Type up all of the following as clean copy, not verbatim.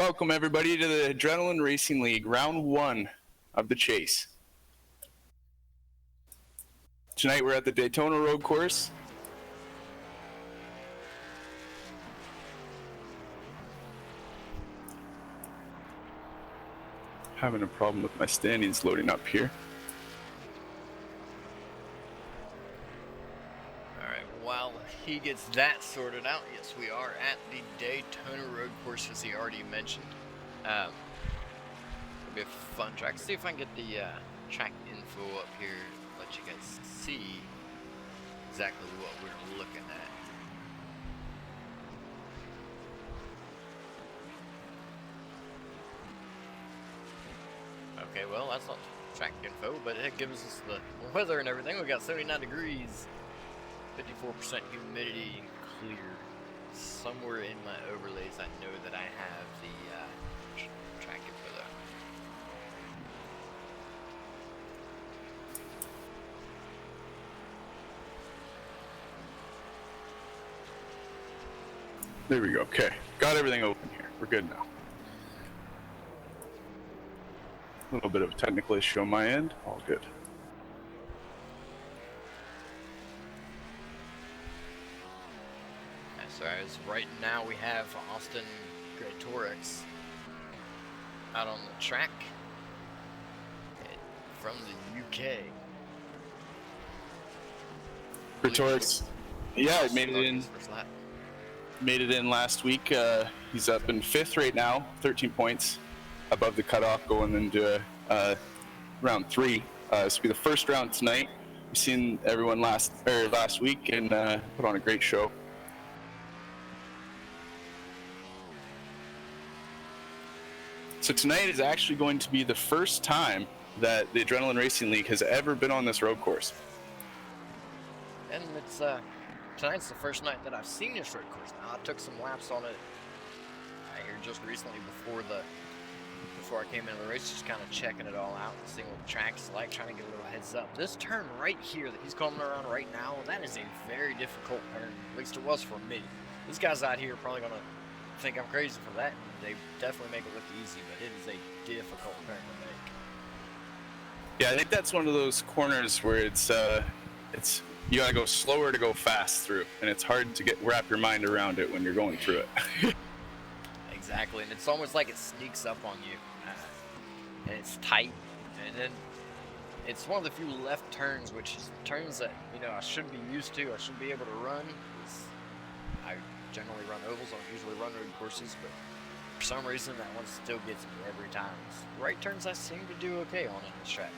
Welcome everybody to the Adrenaline Racing League, round one of the chase. Tonight we're at the Daytona road course. Having a problem with my standings loading up here. Alright, while he gets that sorted out, yes, we are at the Daytona road course, as he already mentioned. It'll be a fun track. See if I can get the track info up here, let you guys see exactly what we're looking at. Okay, well, that's not track info, but it gives us the weather and everything. We got 79 degrees, 54% humidity, and clear. Somewhere in my overlays, I know that I have the track info though. There we go. Okay, got everything open here. We're good now. A little bit of a technical issue on my end. All good. So as right now we have Austin Gretorix out on the track from the UK. Gretorix, yeah, made it in. Made it in last week. He's up in 5th right now, 13 points above the cutoff going into round 3. This will be the first round tonight. We've seen everyone last week and put on a great show. So tonight is actually going to be the first time that the Adrenaline Racing League has ever been on this road course. And it's tonight's the first night that I've seen this road course. Now I took some laps on it here just recently before I came into the race, just kind of checking it all out and seeing what the track is like, trying to get a little heads up. This turn right here that he's coming around right now, that is a very difficult turn. At least it was for me. These guys out here are probably gonna think I'm crazy for that. They definitely make it look easy, but it is a difficult turn to make. Yeah, I think that's one of those corners where it's you gotta go slower to go fast through, and it's hard to wrap your mind around it when you're going through it. Exactly, and it's almost like it sneaks up on you, and it's tight, and then it's one of the few left turns, which is turns that I should be used to. I should be able to run. I generally run ovals. I don't usually run road courses, but for some reason that one still gets me every time. Right turns I seem to do okay on in this track.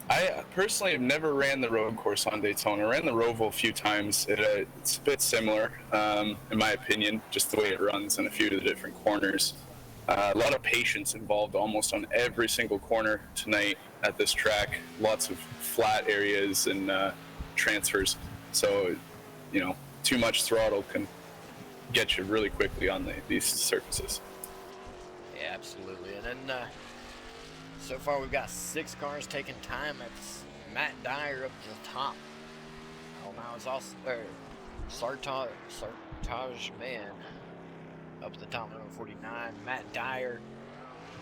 I personally have never ran the road course on Daytona. I ran the Roval a few times. It's a bit similar, in my opinion, just the way it runs in a few of the different corners. A lot of patience involved almost on every single corner tonight at this track. Lots of flat areas and transfers. So, too much throttle can get you really quickly on these surfaces. Yeah, absolutely. And then so far we've got 6 cars taking time. It's Matt Dyer up to the top. Oh, now it's also Sartaj Man up to the top, number 49. Matt Dyer,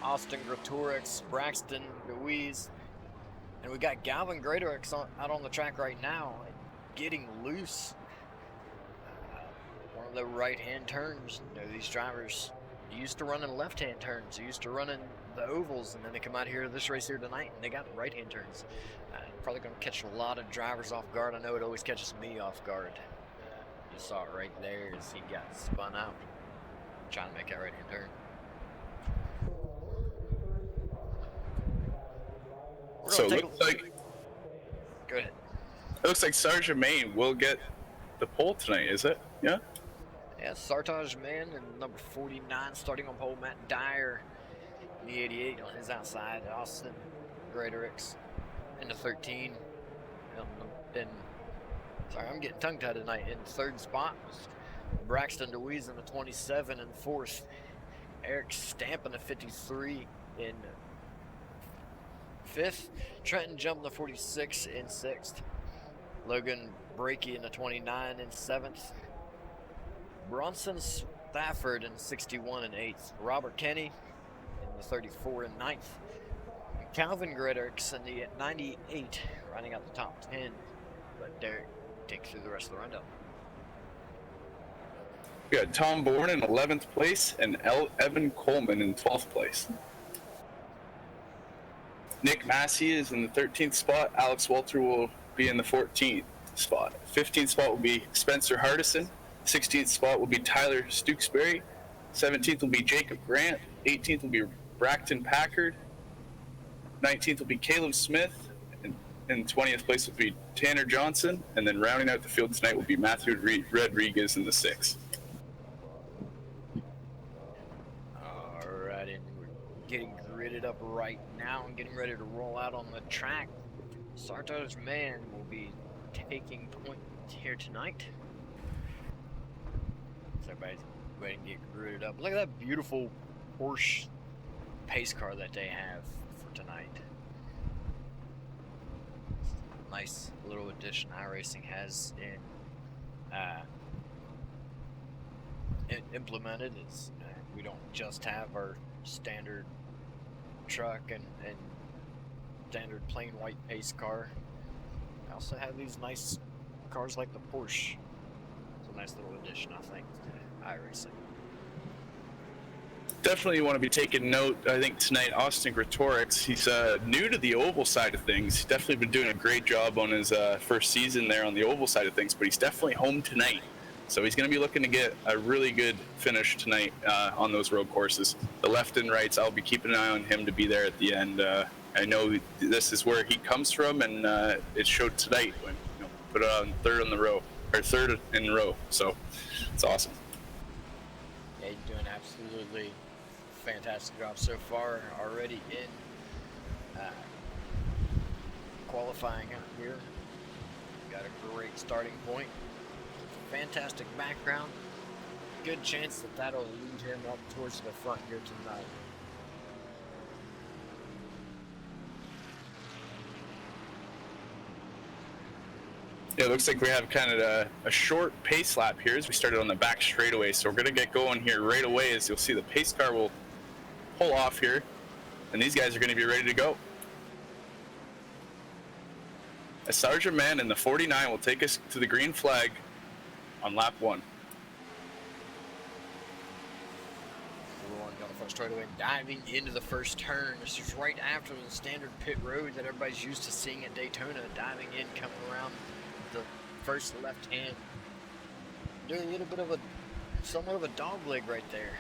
Austin Gretorix, Braxton Deweese, and we got Galvin Gretorix out on the track right now, getting loose. One of the right-hand turns. These drivers used to running left-hand turns. They used to running the ovals, and then they come out here to this race here tonight, and they got the right-hand turns. Probably going to catch a lot of drivers off guard. I know it always catches me off guard. You saw it right there as he got spun out, trying to make that right-hand turn. So it looks like... Go ahead. It looks like Sartaj Man will get the pole tonight, is it? Yeah? Yeah, Sartaj Man and number 49 starting on pole, Matt Dyer in the 88 on his outside, Austin Gretorix in the 13. Sorry, I'm getting tongue-tied tonight. In the 3rd spot was Braxton Deweese in the 27 and 4th. Eric Stamp in the 53 in 5th. Trenton jumped in the 46 in 6th. Logan Brakey in the 29 in 7th. Bronson Stafford in 61 and 8th. Robert Kenny in the 34 and 9th. And Calvin Greddicks in the 98, rounding out the top 10. But Derek, take through the rest of the rundown. We got Tom Bourne in 11th place and Evan Coleman in 12th place. Nick Massey is in the 13th spot. Alex Walter will be in the 14th spot. 15th spot will be Spencer Hardison. 16th spot will be Tyler Stooksbury. 17th will be Jacob Grant. 18th will be Braxton Packard. 19th will be Caleb Smith. And 20th place will be Tanner Johnson. And then rounding out the field tonight will be Matthew Rodriguez in the 6th. Alright, and we're getting gridded up right now and getting ready to roll out on the track. Sarto's man will be taking point here tonight. So everybody's waiting to get gridded up. Look at that beautiful Porsche pace car that they have for tonight. Nice little addition iRacing has implemented. Is we don't just have our standard truck and standard plain white pace car. We also have these nice cars like the Porsche. It's a nice little addition, I think, to iRacing. Definitely want to be taking note. I think tonight, Austin Gretorix, he's new to the oval side of things. He's definitely been doing a great job on his first season there on the oval side of things, but he's definitely home tonight. So he's going to be looking to get a really good finish tonight on those road courses. The left and rights, I'll be keeping an eye on him to be there at the end. I know this is where he comes from, and it showed tonight when put it on third in a row. So it's awesome. Yeah, you're doing absolutely fantastic job so far. Already in qualifying out here. Got a great starting point. Fantastic background. Good chance that'll lead him up towards the front here tonight. Yeah, it looks like we have kind of a short pace lap here as we started on the back straightaway. So we're going to get going here right away. As you'll see, the pace car will pull off here, and these guys are going to be ready to go. A Sergeant Man in the 49 will take us to the green flag on lap 1. Everyone got the front straightaway, diving into the first turn. This is right after the standard pit road that everybody's used to seeing at Daytona. Diving in, coming around the first left hand. Doing a little bit of somewhat of a dog leg right there.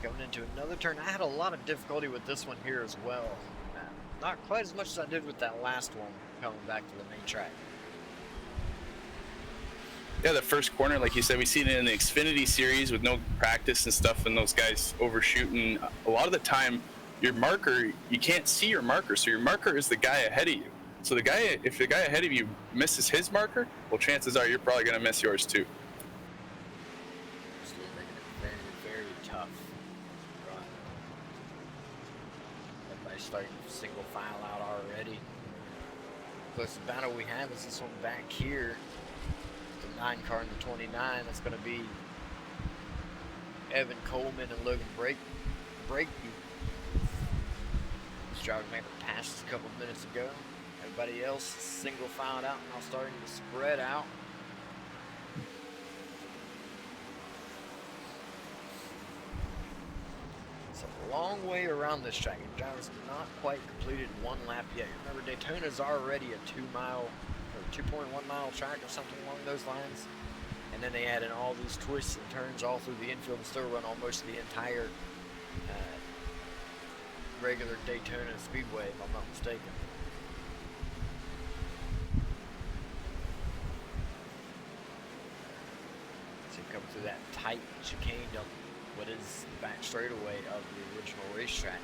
Going into another turn. I had a lot of difficulty with this one here as well. Not quite as much as I did with that last one coming back to the main track. Yeah, the first corner, like you said, we've seen it in the Xfinity series with no practice and stuff, and those guys overshooting. A lot of the time, your marker, you can't see your marker, so your marker is the guy ahead of you. So if the guy ahead of you misses his marker, well, chances are you're probably going to miss yours too. Still making it very, very tough. Right. Everybody's starting to single file out already. Closest battle we have is this one back here. The 9 car and the 29. That's going to be Evan Coleman and Logan Breakby. This driver made a pass a couple of minutes ago. Everybody else single filed out, now starting to spread out. It's a long way around this track, and drivers not quite completed one lap yet. Remember, Daytona's already a 2 mile or 2.1 mile track or something along those lines. And then they add in all these twists and turns all through the infield and still run almost the entire regular Daytona Speedway, if I'm not mistaken. So you come through that tight chicane up what is the back straightaway of the original racetrack.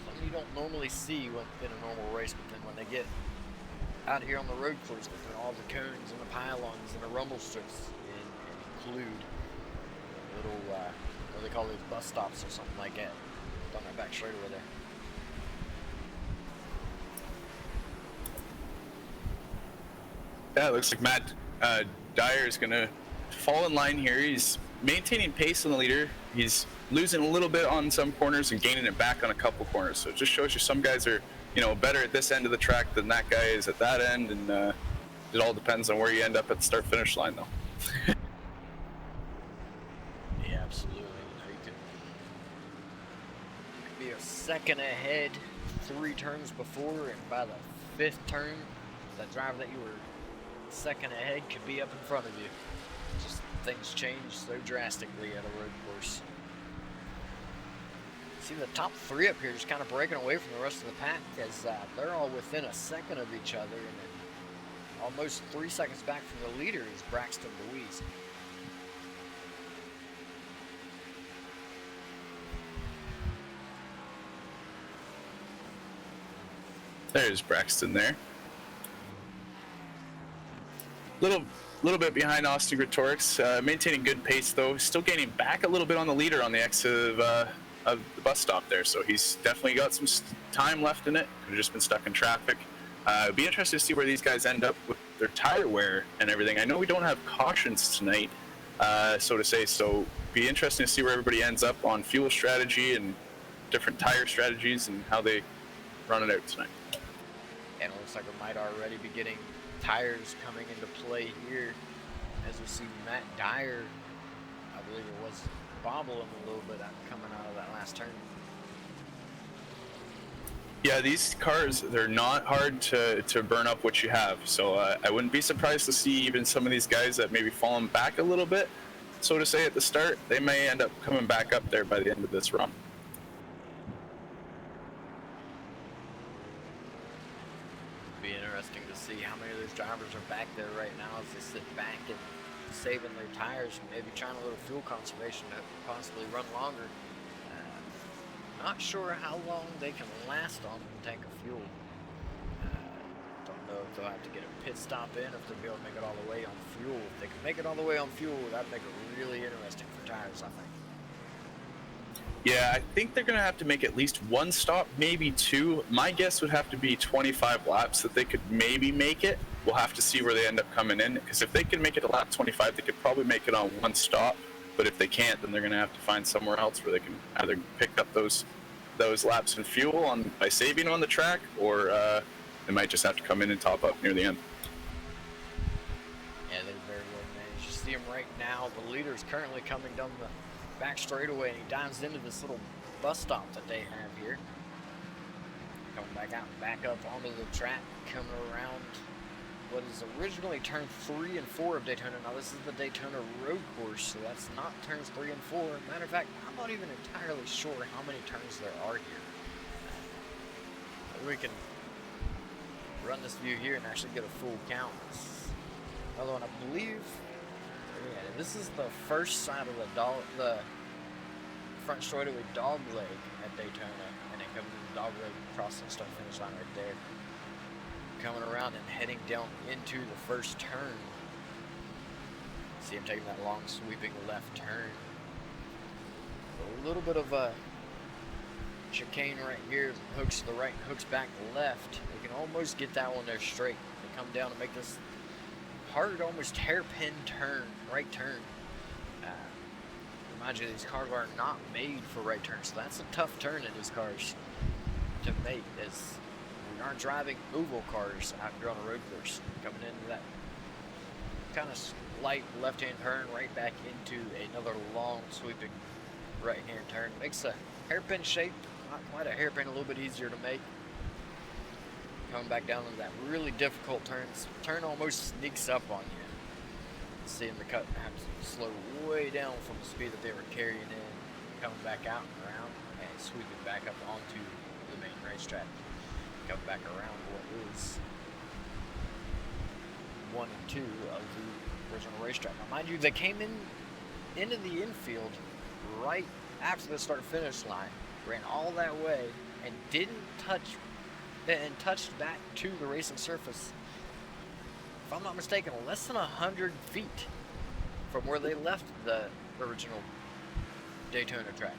Something you don't normally see in a normal race, but then when they get out here on the road course, they put all the cones and the pylons and the rumble strips and include little, what do they call these, bus stops or something like that on that back straightaway there. Yeah, it looks like Matt Dyer's going to fall in line here. He's maintaining pace on the leader. He's losing a little bit on some corners and gaining it back on a couple corners. So it just shows you some guys are, better at this end of the track than that guy is at that end. And it all depends on where you end up at the start-finish line, though. Yeah, absolutely. You could be a second ahead 3 turns before, and by the 5th turn, that driver that you were second ahead could be up in front of you. Just things change so drastically at a road course. See the top 3 up here just kind of breaking away from the rest of the pack as they're all within a second of each other, and then almost 3 seconds back from the leader is Braxton Louise. There's Braxton there. Little bit behind Austin Gretorix, maintaining good pace though. Still gaining back a little bit on the leader on the exit of the bus stop there. So he's definitely got some time left in it. Could have just been stuck in traffic. It'd be interesting to see where these guys end up with their tire wear and everything. I know we don't have cautions tonight, so to say. So be interesting to see where everybody ends up on fuel strategy and different tire strategies and how they run it out tonight. And it looks like we might already be getting tires coming into play here as we see Matt Dyer, I believe it was, bobble him a little bit coming out of that last turn. Yeah, these cars, they're not hard to burn up what you have. So I wouldn't be surprised to see even some of these guys that maybe fallen back a little bit, so to say, at the start. They may end up coming back up there by the end of this run. Be interesting to see how many of those drivers are back there right now as they sit back and saving their tires and maybe trying a little fuel conservation to possibly run longer. Not sure how long they can last on a tank of fuel. Don't know if they'll have to get a pit stop in, if they'll be able to make it all the way on fuel. If they can make it all the way on fuel, that'd make it really interesting for tires, I think. Yeah, I think they're going to have to make at least 1 stop, maybe 2. My guess would have to be 25 laps that they could maybe make it. We'll have to see where they end up coming in, because if they can make it to lap 25, they could probably make it on 1 stop. But if they can't, then they're going to have to find somewhere else where they can either pick up those laps in fuel by saving on the track, or they might just have to come in and top up near the end. Yeah, they very well managed. You see him right now. The leader is currently coming down the back straightaway, and he dives into this little bus stop that they have here. Coming back out and back up onto the track, coming around what is originally turn 3 and 4 of Daytona. Now this is the Daytona road course, so that's not turns 3 and 4. Matter of fact, I'm not even entirely sure how many turns there are here. We can run this view here and actually get a full count. Another one, I believe. Yeah, this is the first side of the front straightaway dog leg at Daytona, and then coming to the dog leg crossing start finish line right there. Coming around and heading down into the first turn. See him taking that long sweeping left turn. A little bit of a chicane right here. Hooks to the right, hooks back left. They can almost get that one there straight. They come down and make this hard, almost hairpin turn, right turn. Remind you, these cars are not made for right turns, so that's a tough turn in these cars to make. As we aren't driving oval cars out here on a road course. Coming into that kind of light left-hand turn, right back into another long sweeping right-hand turn. Makes a hairpin shape, not quite a hairpin, a little bit easier to make. Coming back down into that really difficult turn. Turn almost sneaks up on you. Seeing the cut have to slow way down from the speed that they were carrying in. Coming back out and around and sweeping back up onto the main racetrack. Come back around what is 1 and 2 of the original racetrack. Now, mind you, they came into the infield right after the start-finish line, ran all that way, and didn't touch, and touched back to the racing surface. If I'm not mistaken, less than 100 feet from where they left the original Daytona track.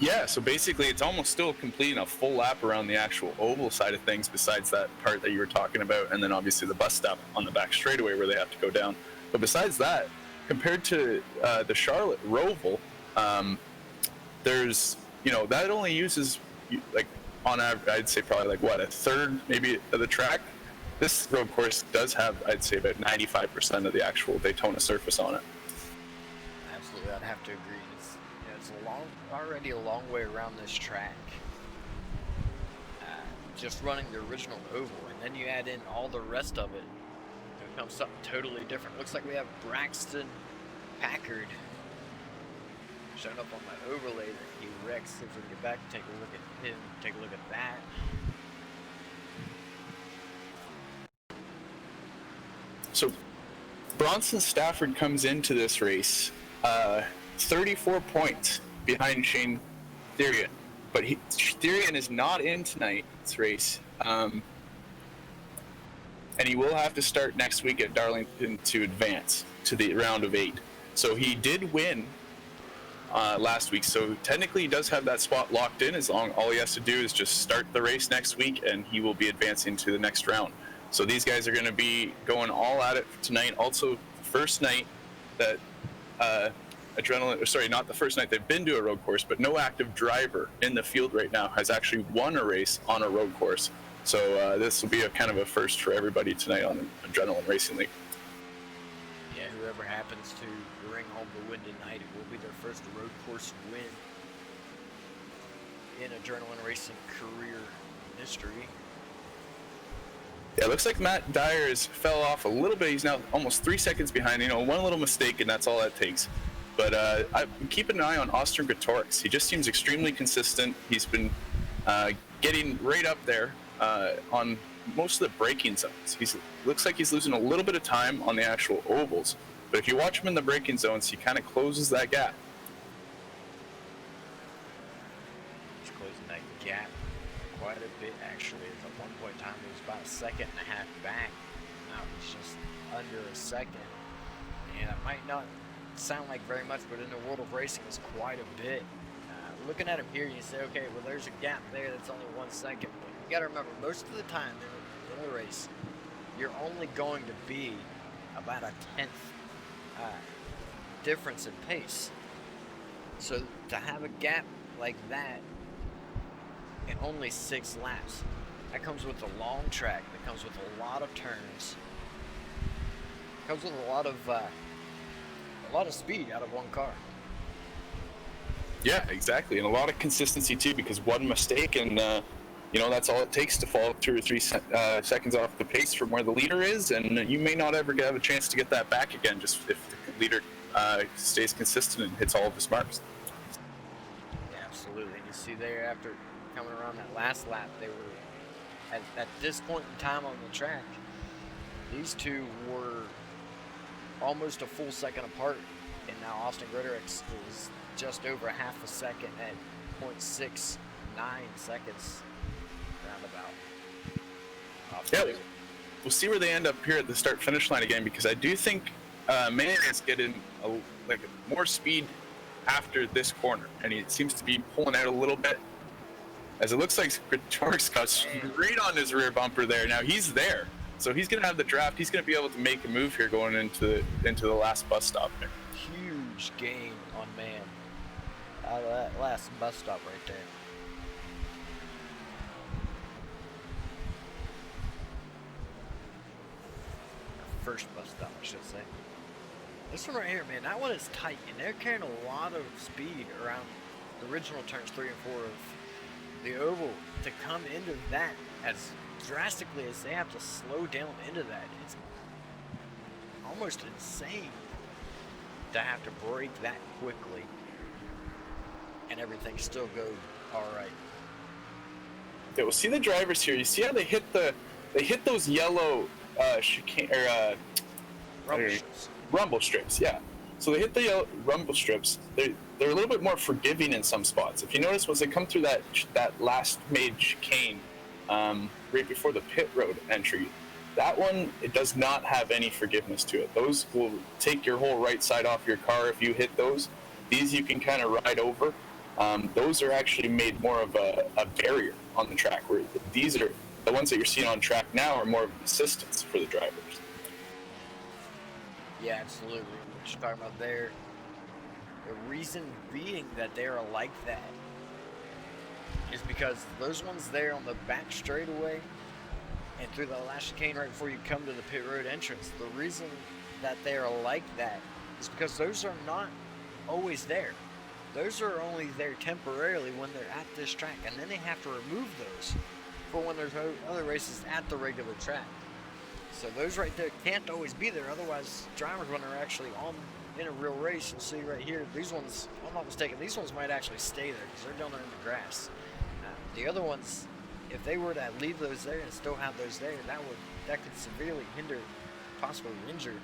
Yeah, so basically it's almost still completing a full lap around the actual oval side of things, besides that part that you were talking about, and then obviously the bus stop on the back straightaway where they have to go down. But besides that, compared to the Charlotte Roval, there's, that only uses, like, on average, I'd say probably like what, a third maybe of the track. This road course does have, I'd say, about 95% of the actual Daytona surface on it. Absolutely, I'd have to agree. It's already a long way around this track. Just running the original oval, and then you add in all the rest of it, it becomes something totally different. Looks like we have Braxton Packard showing up on my overlay that he wrecks. If we can get back and take a look at him, take a look at that. So Bronson Stafford comes into this race 34 points behind Shane Therian. But Therian is not in tonight's race. And he will have to start next week at Darlington to advance to the round of 8. So he did win last week. So technically he does have that spot locked in. All he has to do is just start the race next week, and he will be advancing to the next round. So these guys are going to be going all at it tonight. Also, first night that not the first night they've been to a road course, but no active driver in the field right now has actually won a race on a road course. So this will be a kind of a first for everybody tonight on Adrenaline Racing League. Yeah, whoever happens to bring home the win tonight, it will be their first road course win in Adrenaline Racing career history. Yeah, it looks like Matt Dyers fell off a little bit. He's now almost 3 seconds behind. One little mistake, and that's all that takes. But I keep an eye on Austin Gretorix. He just seems extremely consistent. He's been getting right up there on most of the braking zones. Looks like he's losing a little bit of time on the actual ovals. But if you watch him in the braking zones, he kind of closes that gap. He's closing that gap quite a bit, actually. At one point in time, he was about a second and a half back. Now he's just under a second. And it might not sound like very much, but in the world of racing, it's quite a bit. Looking at him here, you say, okay, well, there's a gap there that's only 1 second. But you got to remember, most of the time in a race, you're only going to be about a 10th difference in pace. So to have a gap like that in only 6 laps, that comes with a long track, that comes with a lot of turns, comes with a lot of speed out of one car. Yeah, exactly, and a lot of consistency too, because one mistake and that's all it takes to fall 2 or 3 seconds off the pace from where the leader is, and you may not ever have a chance to get that back again, just if the leader stays consistent and hits all of his marks. Yeah, absolutely. And you see there, after coming around that last lap, they were at this point in time on the track, these two were almost a full second apart, and now Austin Gretorix is just over half a second at 0.69 seconds roundabout. Yeah, we'll see where they end up here at the start-finish line again, because I do think Mann is getting more speed after this corner, and he seems to be pulling out a little bit, as it looks like Gretorix got straight on his rear bumper there. Now he's there, so he's going to have the draft. He's going to be able to make a move here going into the last bus stop there. Huge gain on Mann out of that last bus stop right there. First bus stop, I should say. This one right here, man, that one is tight, and they're carrying a lot of speed around the original turns 3 and 4 of the oval to come into that as drastically as they have to slow down into that. It's almost insane to have to brake that quickly and everything still go all right. Yeah, we'll see the drivers here. You see how they hit those yellow chicane or rumble strips. Yeah. So they hit the yellow rumble strips. They're a little bit more forgiving in some spots. If you notice, once they come through that last made chicane right before the pit road entry, that one, it does not have any forgiveness to it. Those will take your whole right side off your car if you hit those. These you can kind of ride over. those are actually made more of a barrier on the track, where these are the ones that you're seeing on track now are more of an assistance for the drivers. Yeah, absolutely. What you're talking about there, the reason being that they are like that is because those ones there on the back straightaway and through the last chicane right before you come to the pit road entrance, the reason that they are like that is because those are not always there. Those are only there temporarily when they're at this track, and then they have to remove those for when there's other races at the regular track. So those right there can't always be there, otherwise drivers, when they're actually in a real race, you'll see right here, these ones, if I'm not mistaken, these ones might actually stay there because they're down there in the grass. The other ones, if they were to leave those there and still have those there, that could severely hinder, possibly injure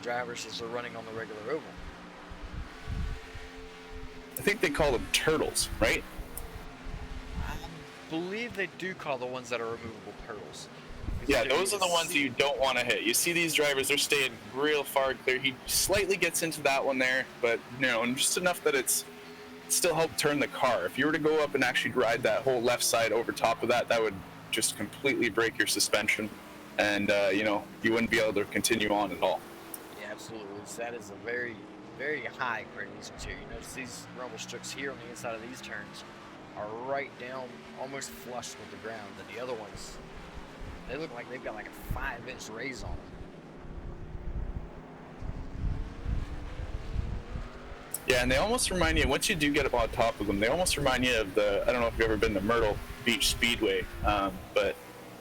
drivers as they're running on the regular oval. I think they call them turtles, right? I believe they do call the ones that are removable turtles. Yeah, those are the ones you don't want to hit. You see these drivers, they're staying real far clear. He slightly gets into that one there, but just enough that it's still help turn the car. If you were to go up and actually ride that whole left side over top of that, that would just completely break your suspension, and you wouldn't be able to continue on at all. Yeah, absolutely. That is a very, very high grade easements here. You notice these rumble strips here on the inside of these turns are right down, almost flush with the ground, and the other ones, they look like they've got like a 5-inch raise on them. Yeah, and they almost remind you, once you do get up on top of them, they almost remind you of I don't know if you've ever been to Myrtle Beach Speedway, but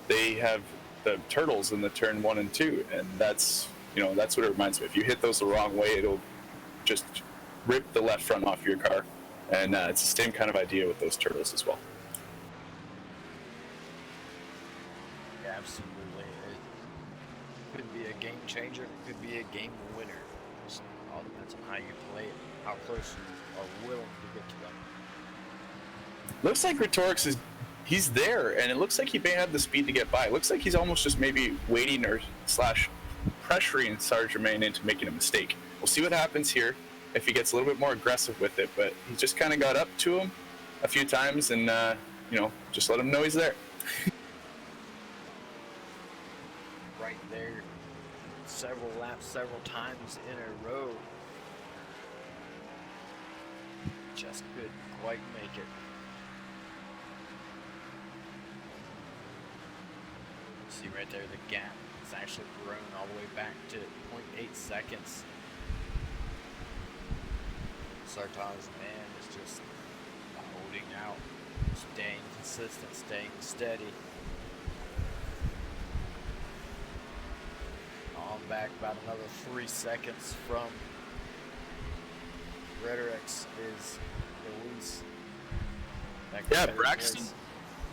they have the turtles in the turn 1 and 2, and that's what it reminds me of. If you hit those the wrong way, it'll just rip the left front off your car, and it's the same kind of idea with those turtles as well. Yeah, absolutely. It could be a game changer, it could be a game winner. It all depends on how you play it, how close you are willing to get to them. Looks like Gretorix he's there, and it looks like he may have the speed to get by. It looks like he's almost just maybe waiting or / pressuring Sarge Germain into making a mistake. We'll see what happens here if he gets a little bit more aggressive with it, but he just kind of got up to him a few times and, just let him know he's there. Right there, several laps, several times in a row. Just couldn't quite make it. See right there, the gap has actually grown all the way back to 0.8 seconds. Sartaz's man is just holding out, staying consistent, staying steady. On back about another 3 seconds from Gretorix is Luis. Yeah, Braxton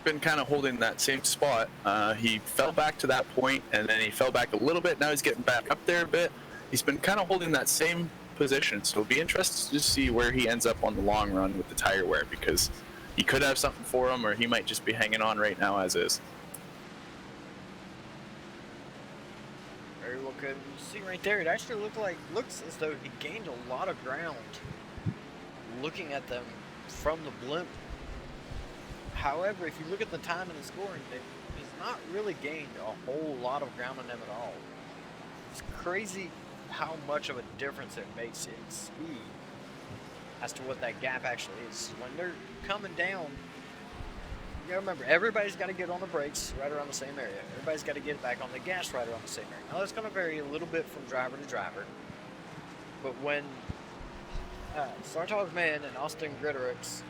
been kind of holding that same spot. He fell back to that point, and then he fell back a little bit. Now he's getting back up there a bit. He's been kind of holding that same position, so it'll be interesting to see where he ends up on the long run with the tire wear, because he could have something for him, or he might just be hanging on right now as is. Very well could. You see right there, it actually looks as though he gained a lot of ground looking at them from the blimp. However, if you look at the time and the scoring, he's not really gained a whole lot of ground on them at all. It's crazy how much of a difference it makes in speed as to what that gap actually is. When they're coming down, you gotta remember, everybody's got to get on the brakes right around the same area. Everybody's got to get back on the gas right around the same area. Now, that's going to vary a little bit from driver to driver, but when Sartog's man and Austin Gretorix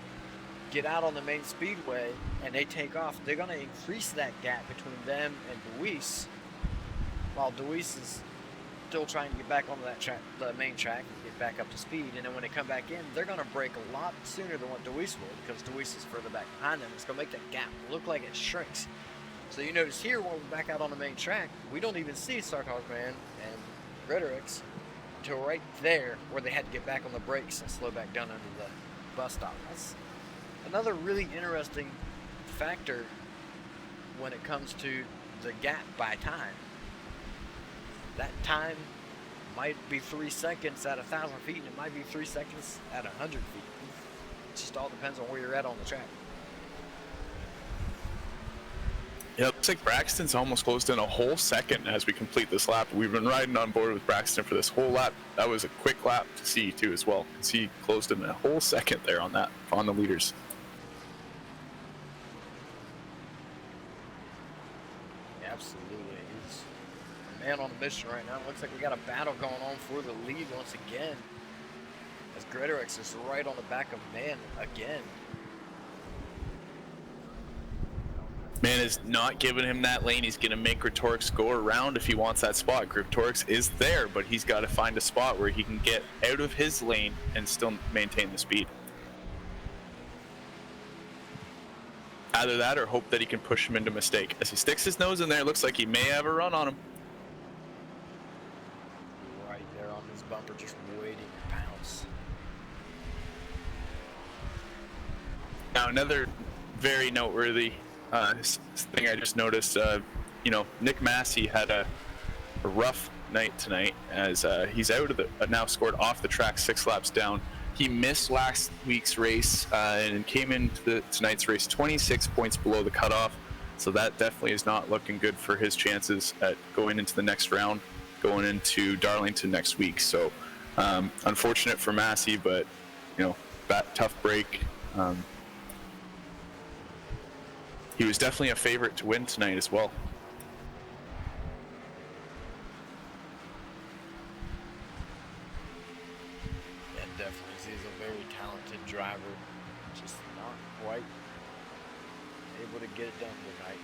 get out on the main speedway and they take off, they're going to increase that gap between them and Deweese, while Deweese is still trying to get back onto that track, the main track, and get back up to speed. And then when they come back in, they're going to break a lot sooner than what Deweese will, because Deweese is further back behind them. It's going to make that gap look like it shrinks. So you notice here, when we're back out on the main track, we don't even see Sartog's man and Gretorix until right there, where they had to get back on the brakes and slow back down under the bus stop. That's another really interesting factor when it comes to the gap by time. That time might be 3 seconds at 1,000 feet, and it might be 3 seconds at 100 feet. just all depends on where you're at on the track. Yeah, it looks like Braxton's almost closed in a whole second as we complete this lap. We've been riding on board with Braxton for this whole lap. That was a quick lap to see too as well. He closed in a whole second there on the leaders. Absolutely. He's a man on a mission right now. It looks like we got a battle going on for the lead once again, as Gretorix is right on the back of Man again. Man is not giving him that lane. He's going to make Gretorix go around if he wants that spot. Gretorix is there, but he's got to find a spot where he can get out of his lane and still maintain the speed. Either that or hope that he can push him into mistake. As he sticks his nose in there, it looks like he may have a run on him. Right there on his bumper, just waiting to pounce. Now, another very noteworthy thing I just noticed, Nick Massey had a rough night tonight as he's out of the now scored off the track 6 laps down. He missed last week's race and came into tonight's race 26 points below the cutoff, so that definitely is not looking good for his chances at going into the next round, going into Darlington next week. So unfortunate for Massey, but that tough break. He was definitely a favorite to win tonight as well. Yeah, definitely. He's a very talented driver. Just not quite able to get it done tonight.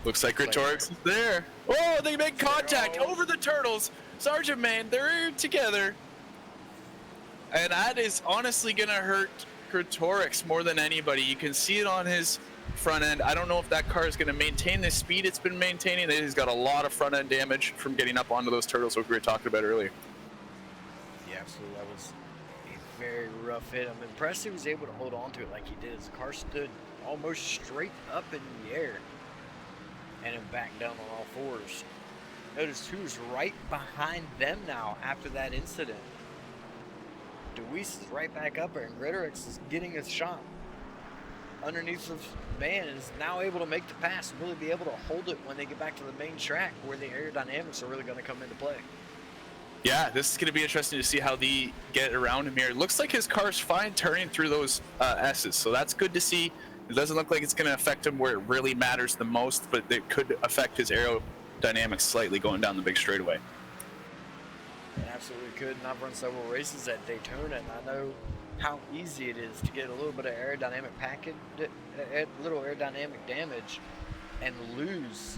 Looks like Gretorix is there. Oh, they make contact over the turtles. Sergeant Man, they're together. And that is honestly going to hurt Gretorix more than anybody. You can see it on his front end. I don't know if that car is going to maintain the speed it's been maintaining. He's got a lot of front end damage from getting up onto those turtles like we were talking about earlier. Yeah, absolutely. That was a very rough hit. I'm impressed he was able to hold on to it like he did. His car stood almost straight up in the air and then back down on all fours. Notice who's right behind them now after that incident. Deweese is right back up there, and Gretorix is getting his shot underneath of Man and is now able to make the pass and really be able to hold it when they get back to the main track where the aerodynamics are really going to come into play. Yeah, this is going to be interesting to see how they get around him here. It looks like his car's fine turning through those S's, so that's good to see. It doesn't look like it's going to affect him where it really matters the most, but it could affect his aerodynamics slightly going down the big straightaway. It absolutely could, and I've run several races at Daytona, and I know how easy it is to get a little bit of aerodynamic damage and lose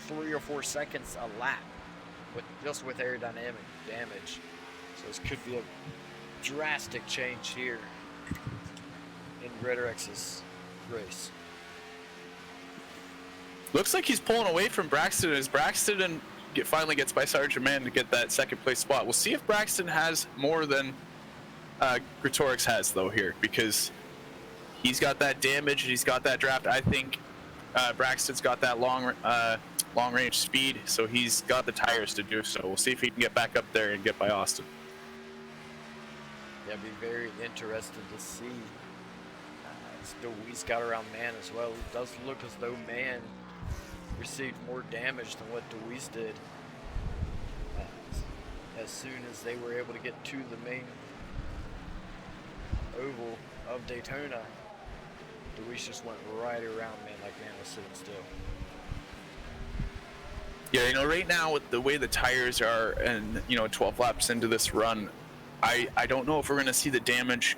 3 or 4 seconds a lap with aerodynamic damage. So this could be a drastic change here in Gretorix's race. Looks like he's pulling away from Braxton as Braxton finally gets by Sergeant Man to get that second place spot. We'll see if Braxton has more than Gretorix has though here, because he's got that damage and he's got that draft. I think Braxton's got that long range speed, so he's got the tires to do so. We'll see if he can get back up there and get by Austin. Yeah, be very interested to see. Still, he's got around Man as well. It does look as though Man received more damage than what Deweese did. As soon as they were able to get to the main oval of Daytona, Deweese just went right around Man like Man was sitting still. Yeah, right now with the way the tires are and, 12 laps into this run, I don't know if we're going to see the damage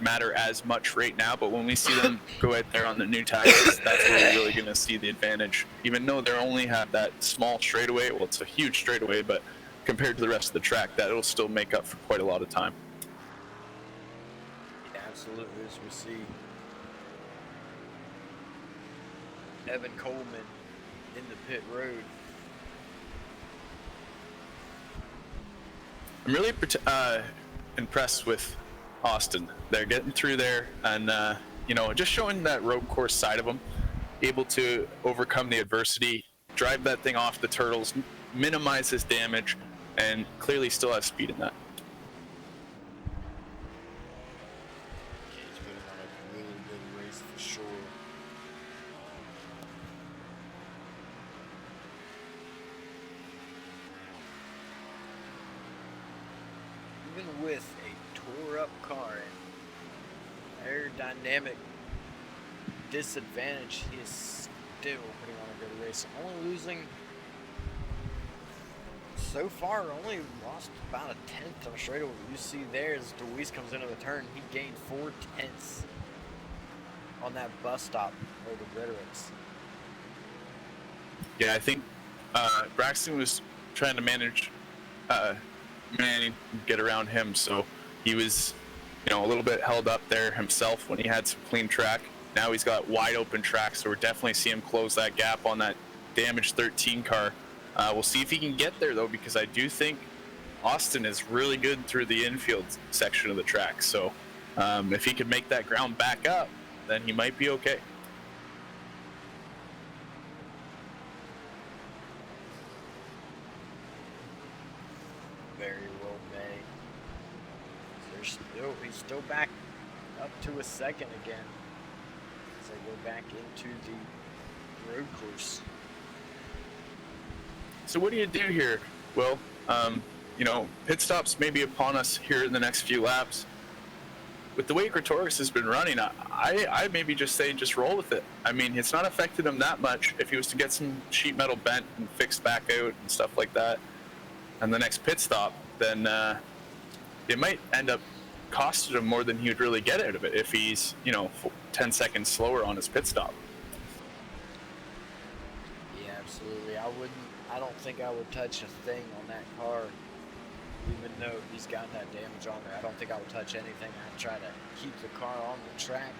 matter as much right now, but when we see them go out there on the new tires, that's where we're really going to see the advantage. Even though they only have that small straightaway, well, it's a huge straightaway, but compared to the rest of the track, that'll still make up for quite a lot of time. Yeah, absolutely. As we see Evan Coleman in the pit road. I'm really impressed with Austin. They're getting through there and, just showing that road course side of them, able to overcome the adversity, drive that thing off the turtles, minimize his damage, and clearly still have speed in that. even with a tore up car and aerodynamic disadvantage, he is still putting on a good race. Only losing so far, only lost about a tenth on straightaway. You see there as Deweese comes into the turn, he gained 4/10 on that bus stop over Gretorix. Yeah, I think Braxton was trying to manage get around him, so he was, a little bit held up there himself when he had some clean track. Now he's got wide open track, so we're definitely see him close that gap on that damaged 13 car. We'll see if he can get there though, because I do think Austin is really good through the infield section of the track. So if he could make that ground back up, then he might be okay. Very well made. He's still back up to a second again. So we're back into the road course. So what do you do here? Well, pit stops may be upon us here in the next few laps. With the way Gretorix has been running, I maybe just say just roll with it. I mean, it's not affected him that much. If he was to get some sheet metal bent and fixed back out and stuff like that, and the next pit stop, then it might end up costing him more than he would really get out of it if he's, 10 seconds slower on his pit stop. Yeah, absolutely. I don't think I would touch a thing on that car, even though he's got that damage on there. I don't think I would touch anything. I'd try to keep the car on the track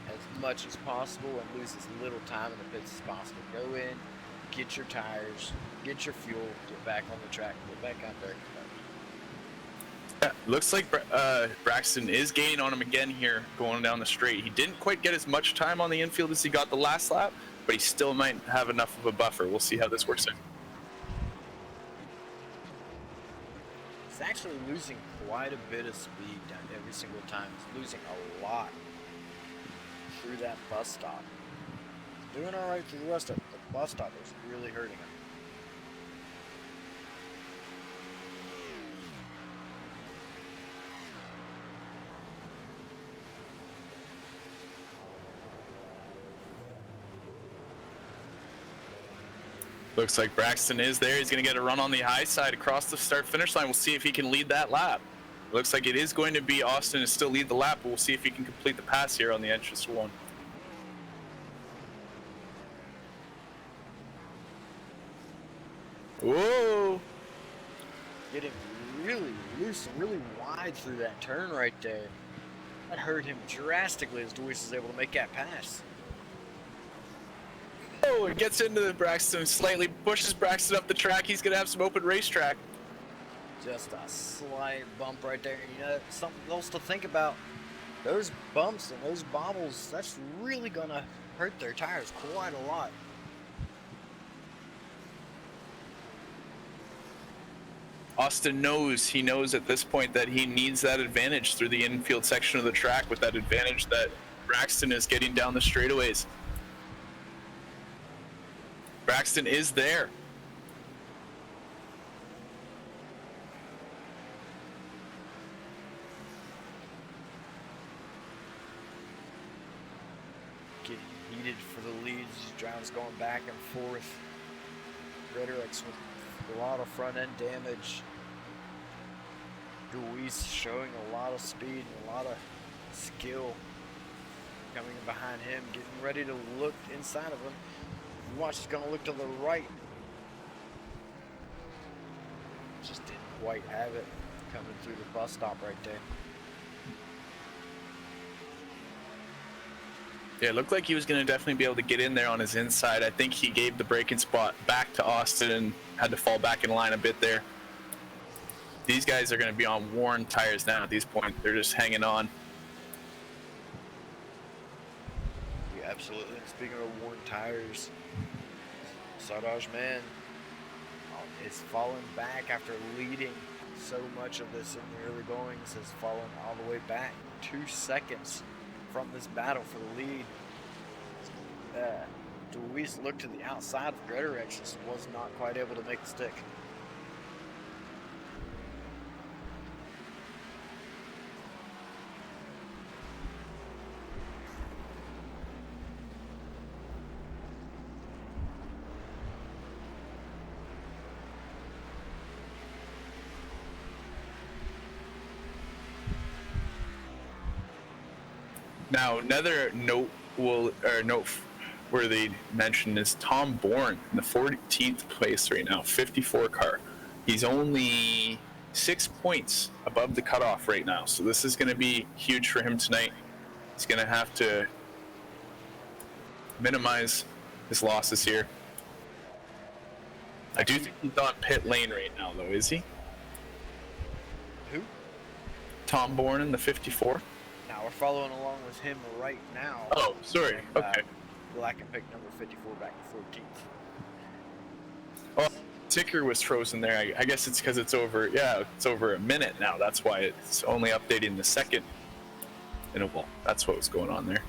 as much as possible and lose as little time in the pits as possible. Go in, get your tires, get your fuel, get back on the track, get back out there. Yeah, looks like Braxton is gaining on him again here going down the straight. He didn't quite get as much time on the infield as he got the last lap, but he still might have enough of a buffer. We'll see how this works out. He's actually losing quite a bit of speed every single time. He's losing a lot through that bus stop. He's doing all right through the rest of it. The bus stop is really hurting him. Looks like Braxton is there. He's going to get a run on the high side across the start-finish line. We'll see if he can lead that lap. Looks like it is going to be Austin to still lead the lap, but we'll see if he can complete the pass here on the entrance to one. Whoa! Getting really loose and really wide through that turn right there. That hurt him drastically as Deweese was able to make that pass. Oh, it gets into Braxton, slightly pushes Braxton up the track. He's going to have some open racetrack. Just a slight bump right there. Something else to think about. Those bumps and those bobbles, that's really going to hurt their tires quite a lot. Austin knows at this point that he needs that advantage through the infield section of the track with that advantage that Braxton is getting down the straightaways. Braxton is there. Getting heated for the leads. Drivers going back and forth. Gretorix with a lot of front end damage. Deweese showing a lot of speed and a lot of skill. Coming in behind him, getting ready to look inside of him. Watch, he's going to look to the right. Just didn't quite have it coming through the bus stop right there. Yeah, it looked like he was going to definitely be able to get in there on his inside. I think he gave the braking spot back to Austin and had to fall back in line a bit there. These guys are going to be on worn tires now at this point. They're just hanging on. Yeah, absolutely. Speaking of worn tires, Sardaj man is falling back after leading so much of this in the early goings, has fallen all the way back 2 seconds from this battle for the lead. Deweese looked to the outside of Gretorix, was not quite able to make the stick. Now, another noteworthy mention is Tom Bourne in the 14th place right now, 54 car. He's only 6 points above the cutoff right now, so this is going to be huge for him tonight. He's going to have to minimize his losses here. I do think he's on pit lane right now, though, is he? Who? Tom Bourne in the 54. Now we're following along with him right now. Oh, sorry. And, okay. Black and pick number 54 back to 14th. Oh, ticker was frozen there. I guess it's because it's over. Yeah, it's over a minute now. That's why it's only updating the second interval. That's what was going on there.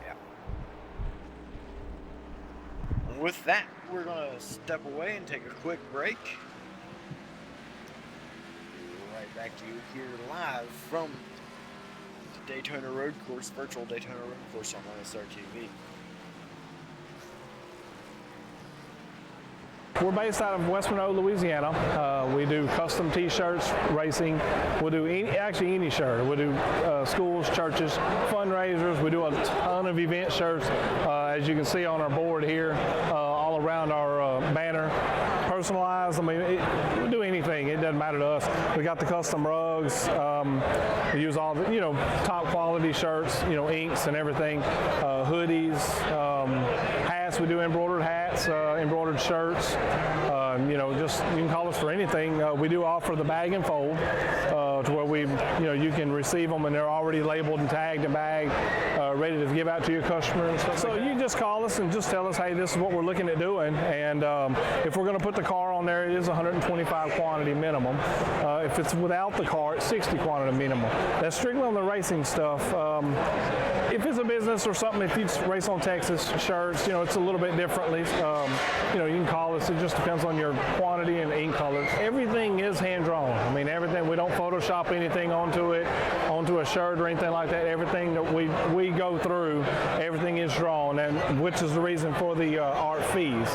Yeah. And with that, we're gonna step away and take a quick break. Right back to you here live from the Daytona Road Course, virtual Daytona Road Course on SR TV. We're based out of West Monroe, Louisiana. We do custom T-shirts, racing. We'll do any shirt. We'll do schools, churches, fundraisers. We do a ton of event shirts, as you can see on our board here, all around our banner. Personalized. I mean, we'll do anything. It doesn't matter to us. We got the custom rugs. We use all the, top quality shirts, inks and everything. Hoodies, hats. We do embroidered hats, embroidered shirts. Just you can call us for anything. We do offer the bag and fold, to where you can receive them and they're already labeled and tagged and bagged, ready to give out to your customer and stuff. So you just call us and just tell us, hey, this is what we're looking at doing, and if we're going to put the car on there, it is 125 quantity minimum. If it's without the car, it's 60 quantity minimum. That's strictly on the racing stuff. If it's a business or something, if you race on Texas shirts, it's a little bit differently. You can call us. It just depends on your quantity and ink colors. Everything is hand drawn. I mean, everything. We don't Photoshop anything onto a shirt or anything like that. Everything that we go through, everything is drawn, and which is the reason for the art fees.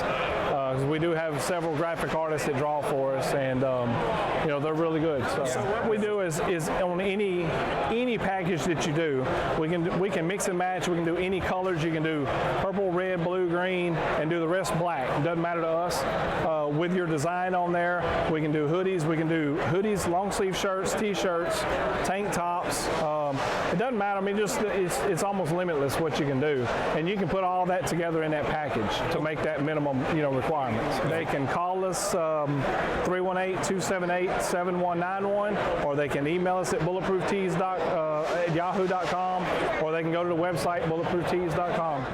We do have several graphic artists that draw for us, and they're really good. So what we do is on any package that you do, we can mix and match. We can do any colors. You can do purple, red, blue, green, and do the rest black. It doesn't matter to us. With your design on there, we can do hoodies. We can do hoodies, long sleeve shirts, t-shirts, tank tops. It doesn't matter. I mean, it's almost limitless what you can do, and you can put all that together in that package to make that minimum requirements. They can call us 318-278-7191, or they can email us at bulletprooftees at yahoo.com, or they can go to the website bulletprooftees.com.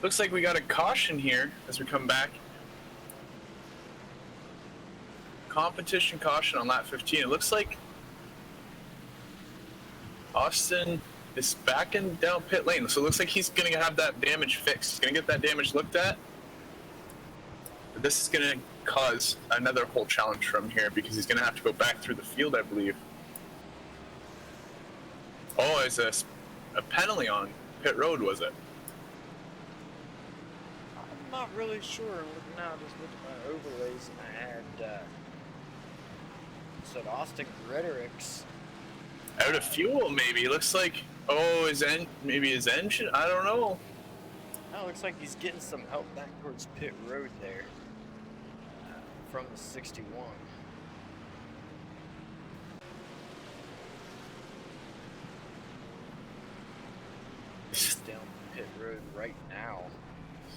Looks like we got a caution here as we come back. Competition caution on lap 15. It looks like Austin is backing down pit lane. So it looks like he's going to have that damage fixed. He's going to get that damage looked at. But this is going to cause another whole challenge from here because he's going to have to go back through the field, I believe. Oh, it's a penalty on pit road, was it? I'm not really sure. I'm looking now, just looking at my overlays, and I had said Austin Gretorix. Out of fuel, maybe. It looks like, maybe his engine. I don't know. No, it looks like he's getting some help back towards pit road there from the 61. He's down pit road right now.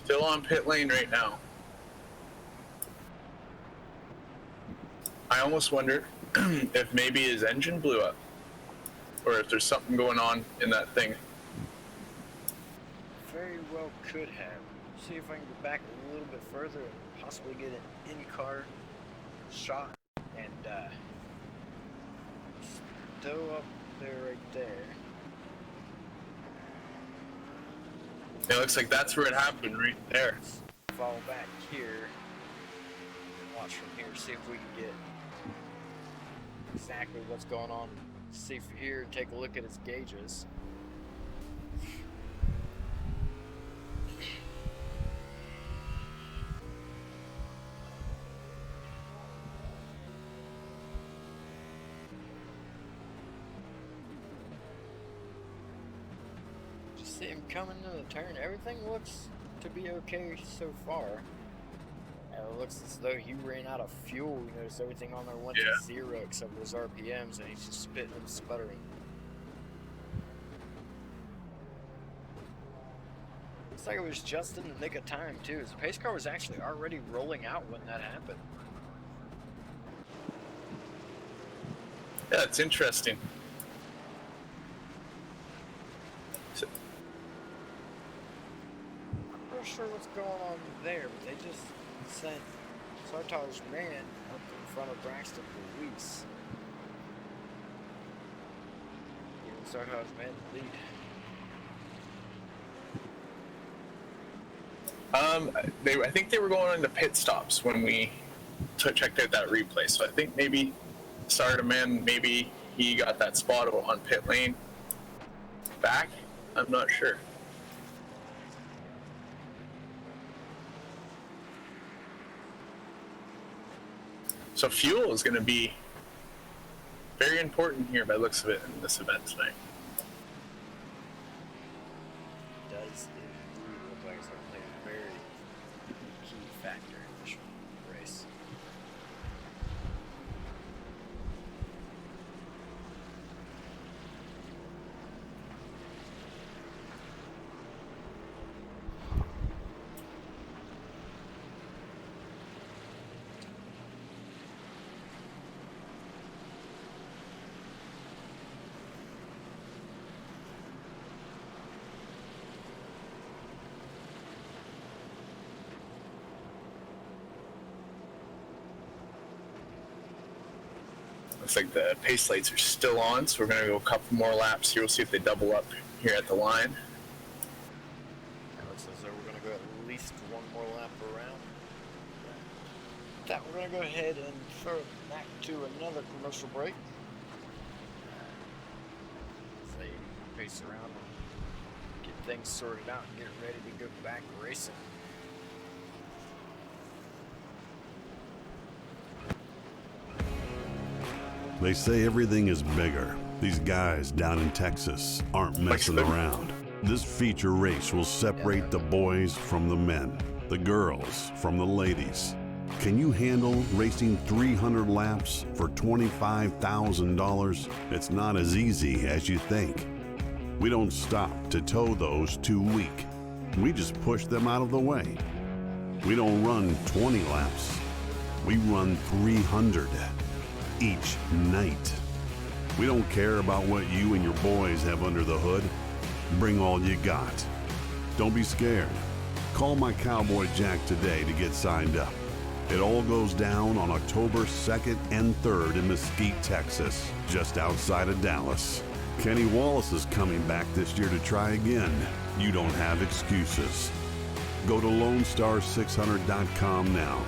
Still on pit lane right now. I almost wonder if maybe his engine blew up, or if there's something going on in that thing. Very well could have. See if I can go back a little bit further and possibly get an in-car shot. And still up there, right there. It looks like that's where it happened, right there. Let's fall back here. Watch from here, see if we can get exactly what's going on. See from here and take a look at its gauges. Just see him coming to the turn. Everything looks to be okay so far. It looks as though he ran out of fuel. You notice everything on there went to 0 except for his RPMs, and he's just spitting and sputtering. Looks like it was just in the nick of time, too. The pace car was actually already rolling out when that happened. Yeah, it's interesting. I'm not sure what's going on there, but they just sent Sartar's man up in front of Braxton Luis. Giving Sartar's man the lead. I think they were going into pit stops when we checked out that replay. So I think maybe Sartarman, maybe he got that spot on pit lane back. I'm not sure. So fuel is going to be very important here by the looks of it in this event tonight. Does indeed look like it's going to play a very key factor in this race. Looks like the pace lights are still on, so we're going to go a couple more laps here. We'll see if they double up here at the line. It looks as though we're going to go at least one more lap around. With that, we're going to go ahead and throw it back to another commercial break. As they pace around and get things sorted out and get ready to go back racing. They say everything is bigger. These guys down in Texas aren't messing around. This feature race will separate the boys from the men, the girls from the ladies. Can you handle racing 300 laps for $25,000? It's not as easy as you think. We don't stop to tow those too weak. We just push them out of the way. We don't run 20 laps. We run 300 each night. We don't care about what you and your boys have under the hood. Bring all you got. Don't be scared. Call my Cowboy Jack today to get signed up. It all goes down on October 2nd and 3rd in Mesquite, Texas, just outside of Dallas. Kenny Wallace is coming back this year to try again. You don't have excuses. Go to LoneStar600.com now.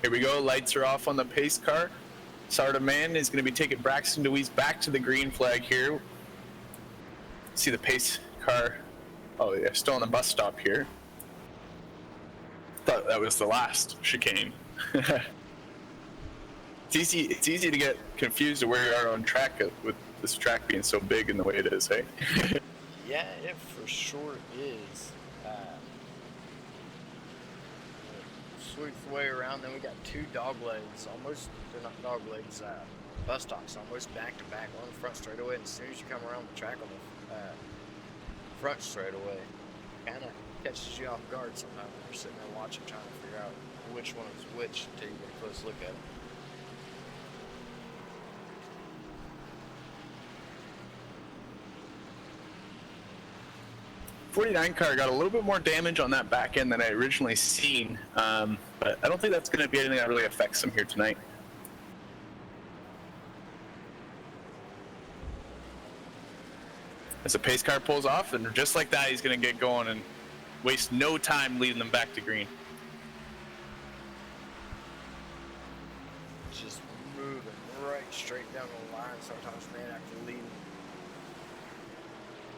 Here we go. Lights are off on the pace car. Sarda Man is going to be taking Braxton DeWeese back to the green flag here. See the pace car. Oh, yeah, still on the bus stop here. Thought that was the last chicane. It's easy to get confused of where you are on track with this track being so big in the way it is, hey? Yeah, it for sure is. Sweeps the way around, then we got two dog legs, almost, they're not dog legs, bus stops, almost back to back on the front straightaway, and as soon as you come around the track on the front straightaway, kind of catches you off guard sometimes when you're sitting there watching, trying to figure out which one is which until you get a close look at it. '49 car got a little bit more damage on that back end than I originally seen, but I don't think that's going to be anything that really affects him here tonight. As the pace car pulls off, and just like that, he's going to get going and waste no time leading them back to green. Just moving right straight down the line, sometimes man after leading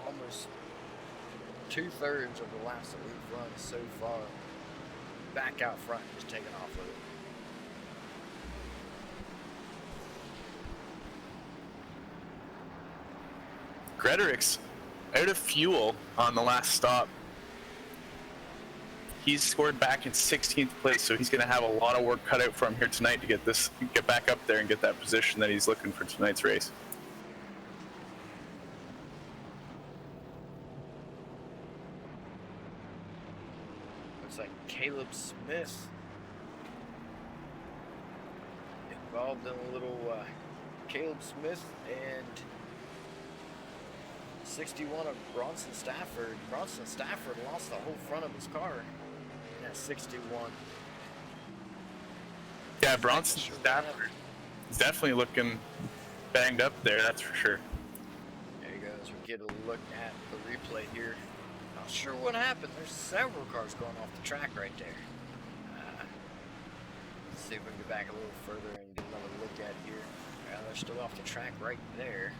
almost 2/3 of the laps that we've run so far, back out front, just taking off with it. Gretorik's out of fuel on the last stop. He's scored back in 16th place, so he's going to have a lot of work cut out for him here tonight to get back up there and get that position that he's looking for tonight's race. Looks like Caleb Smith involved in a little Caleb Smith and 61 of Bronson Stafford. Bronson Stafford lost the whole front of his car in that 61. Yeah, Bronson Stafford is definitely looking banged up there, that's for sure. There you go, as we get a look at the replay here. Not sure what happened. There's several cars going off the track right there. Let's see if we can get back a little further and get another look at it here. Yeah, they're still off the track right there.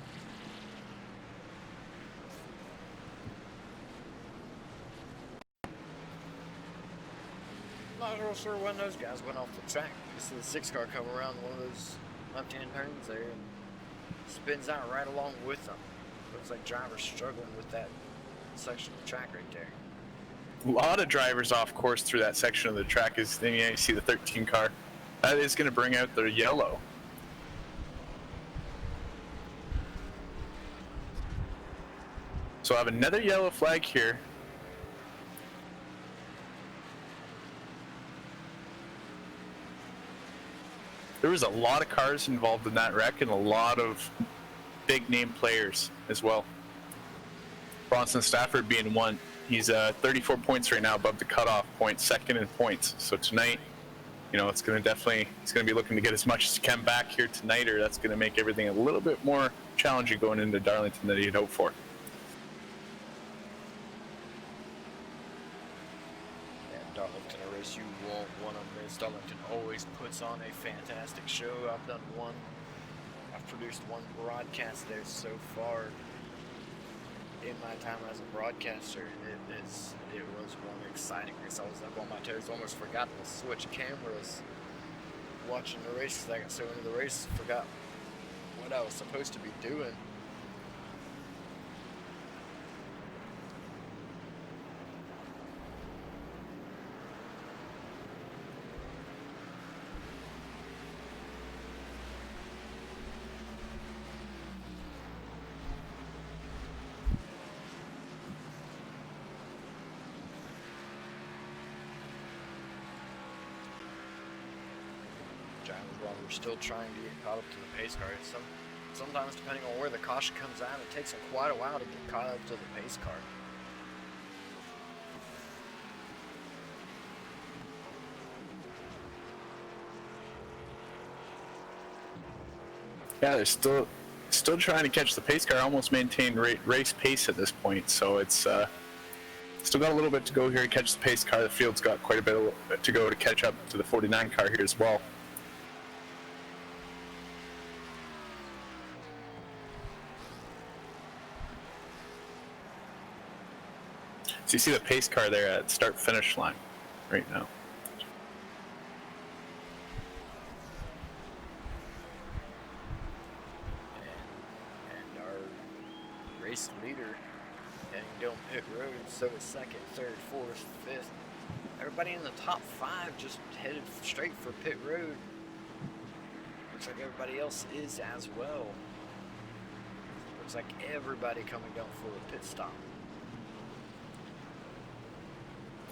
Not real sure when those guys went off the track. You see the 6 car come around one of those left-hand turns there and spins out right along with them. Looks like drivers struggling with that section of the track right there. A lot of drivers off course through that section of the track. Is then you see the 13 car. That is going to bring out their yellow. So I have another yellow flag here. There was a lot of cars involved in that wreck and a lot of big name players as well. Bronson Stafford being one. He's 34 points right now above the cutoff point, second in points. So tonight, you know, it's going to be looking to get as much as he can back here tonight, or that's going to make everything a little bit more challenging going into Darlington than he'd hoped for. Darlington, a race you won't want to miss. Darlington always puts on a fantastic show. I've produced one broadcast there so far in my time as a broadcaster, and it was one exciting race. I was up on my toes, almost forgot to switch cameras watching the race because I got so into the race, forgot what I was supposed to be doing. We're still trying to get caught up to the pace car. Sometimes, depending on where the caution comes out, it takes them quite a while to get caught up to the pace car. Yeah, they're still trying to catch the pace car. Almost maintain race pace at this point. So it's Still got a little bit to go here to catch the pace car. The field's got quite a bit to go to catch up to the 49 car here as well. So you see the pace car there at start-finish line right now. And our race leader heading down pit road, so is second, third, fourth, fifth. Everybody in the top 5 just headed straight for pit road. Looks like everybody else is as well. Looks like everybody coming down for a pit stop.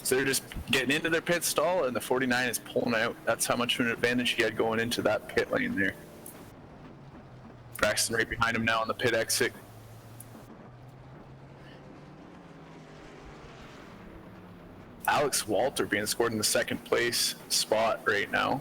So they're just getting into their pit stall, and the 49 is pulling out. That's how much of an advantage he had going into that pit lane there. Braxton right behind him now on the pit exit. Alex Walter being scored in the second place spot right now.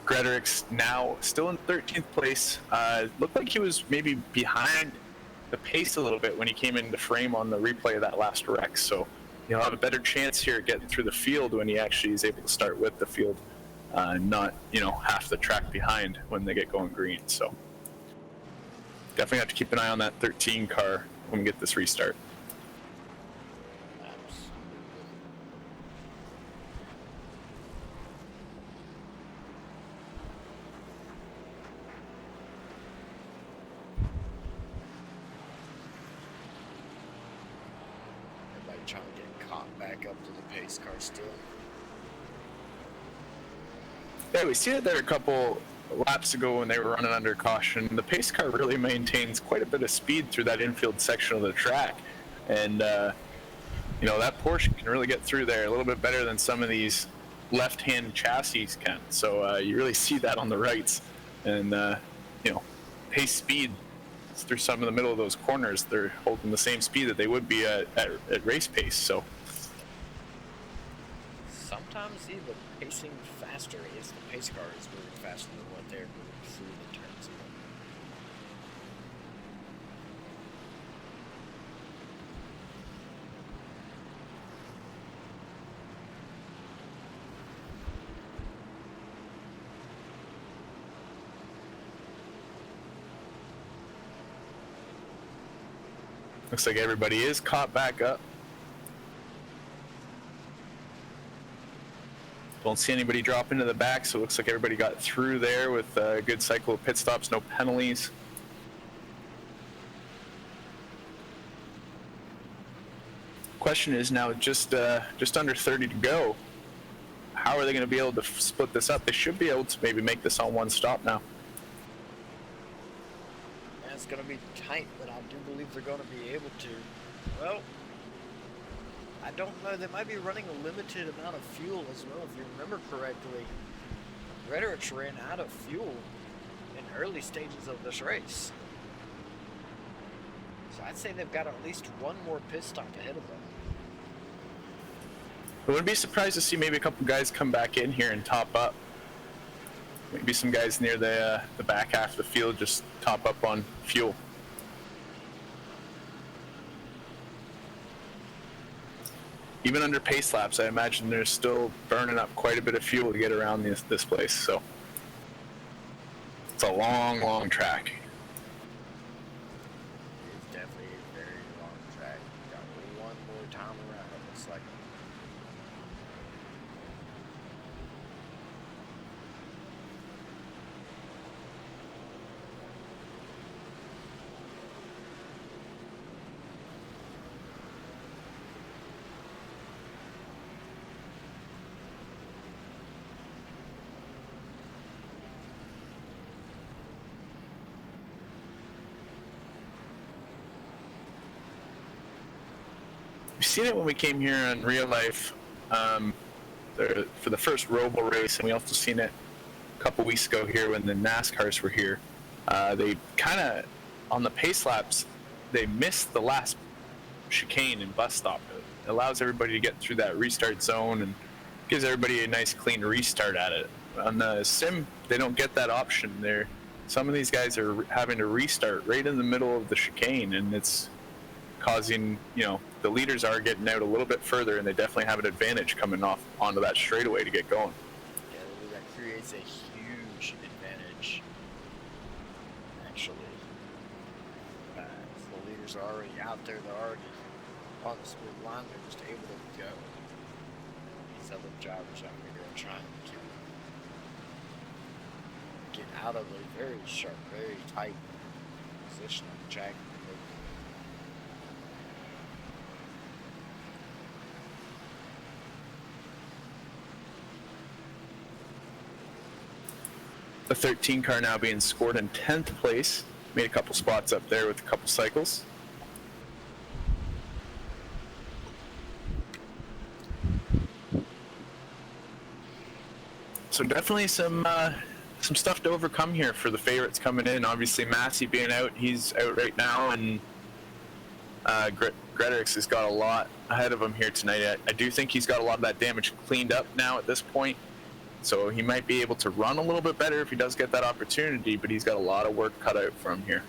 Grederick's now still in 13th place. Looked like he was maybe behind the pace a little bit when he came into frame on the replay of that last wreck. So he'll have a better chance here getting through the field when he actually is able to start with the field, not half the track behind when they get going green. So definitely have to keep an eye on that 13 car when we get this restart. Trying to get caught back up to the pace car still. Yeah, we seen it there a couple laps ago when they were running under caution. The pace car really maintains quite a bit of speed through that infield section of the track, and that Porsche can really get through there a little bit better than some of these left-hand chassis can. So you really see that on the rights, and pace speed through some of the middle of those corners. They're holding the same speed that they would be at race pace. So sometimes see the pacing faster if the pace car is moving faster than what they're moving through the turns. Looks like everybody is caught back up. Don't see anybody drop into the back, so it looks like everybody got through there with a good cycle of pit stops, no penalties. Question is now just under 30 to go. How are they going to be able to split this up? They should be able to maybe make this on one stop now. It's going to be tight, but I do believe they're going to be able to. Well, I don't know. They might be running a limited amount of fuel as well. If you remember correctly, Grederick's ran out of fuel in early stages of this race. So I'd say they've got at least one more pit stop ahead of them. I wouldn't be surprised to see maybe a couple guys come back in here and top up. Maybe some guys near the back half of the field just top up on fuel. Even under pace laps, I imagine they're still burning up quite a bit of fuel to get around this place. So it's a long, long track. It's definitely a very long track. Got one more time around, it looks like. We've seen it when we came here in real life for the first Roval race, and we also seen it a couple weeks ago here when the NASCARs were here. They kind of, on the pace laps, they missed the last chicane and bus stop. It allows everybody to get through that restart zone and gives everybody a nice clean restart at it. On the sim, they don't get that option there. Some of these guys are having to restart right in the middle of the chicane, and it's causing, the leaders are getting out a little bit further, and they definitely have an advantage coming off onto that straightaway to get going. Yeah, that creates a huge advantage, actually. The leaders are already out there, they're already on the split line, they're just able to go. These other drivers out here are trying to get out of a very sharp, very tight position on the track. The 13 car now being scored in 10th place. Made a couple spots up there with a couple cycles. So definitely some stuff to overcome here for the favorites coming in. Obviously, Massey being out, he's out right now, and Gretarix has got a lot ahead of him here tonight. I do think he's got a lot of that damage cleaned up now at this point, so he might be able to run a little bit better if he does get that opportunity, but he's got a lot of work cut out for him here.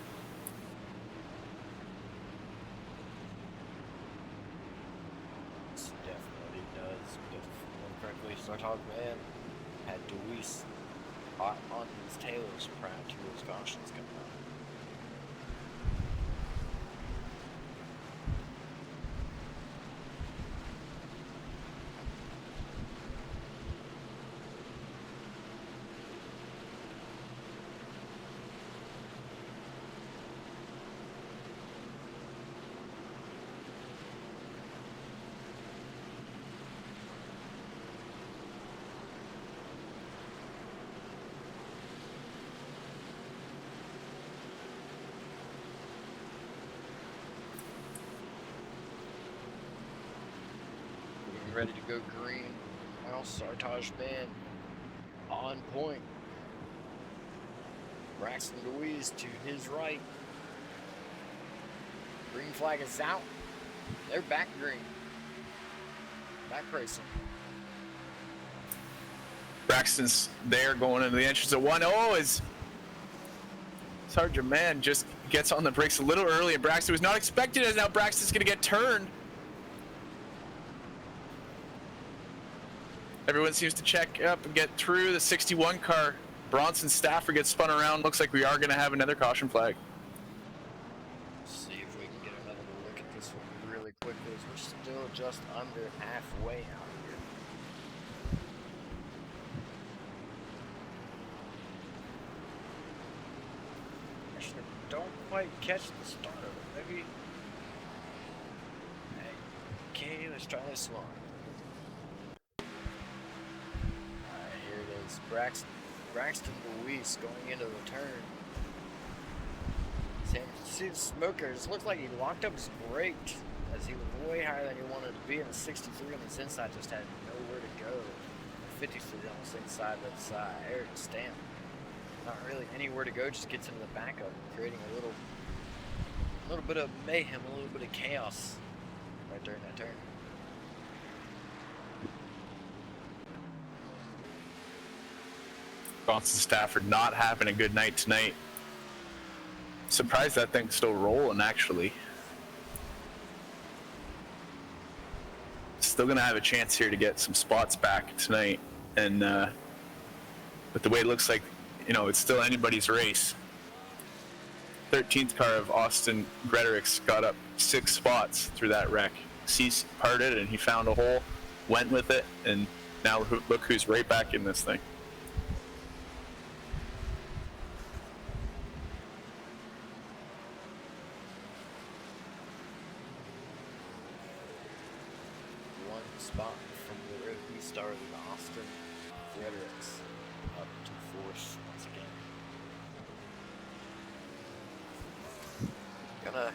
This definitely does. Correctly, Sartog Man had Deweese on his tails prior to his cautions coming out. Ready to go green. Now Sartaj Man on point. Braxton Louise to his right. Green flag is out. They're back green. Back racing. Braxton's there going into the entrance at 1-0 as Sergeant Man just gets on the brakes a little early, and Braxton was not expected, as now Braxton's going to get turned. Everyone seems to check up and get through. The 61 car, Bronson Stafford, gets spun around. Looks like we are going to have another caution flag. Let's see if we can get another look at this one really quickly, as we're still just under halfway out here. Actually, don't quite catch the start of it. Maybe. Okay, let's try this one. Here it is. Braxton Louise going into the turn. See the smokers. Looks like he locked up his brakes as he was way higher than he wanted to be. And the 63 on his inside just had nowhere to go. The 53 on his inside, that's Eric Stamp. Not really anywhere to go. Just gets into the backup, creating a little bit of mayhem, a little bit of chaos right during that turn. Bronson Stafford not having a good night tonight. Surprised that thing's still rolling, actually. Still going to have a chance here to get some spots back tonight. And with the way it looks like, it's still anybody's race. 13th car of Austin Gretarix got up 6 spots through that wreck. Cease parted, and he found a hole, went with it, and now look who's right back in this thing. Spot from where he started, Austin Gretarix up to 4th once again. Gonna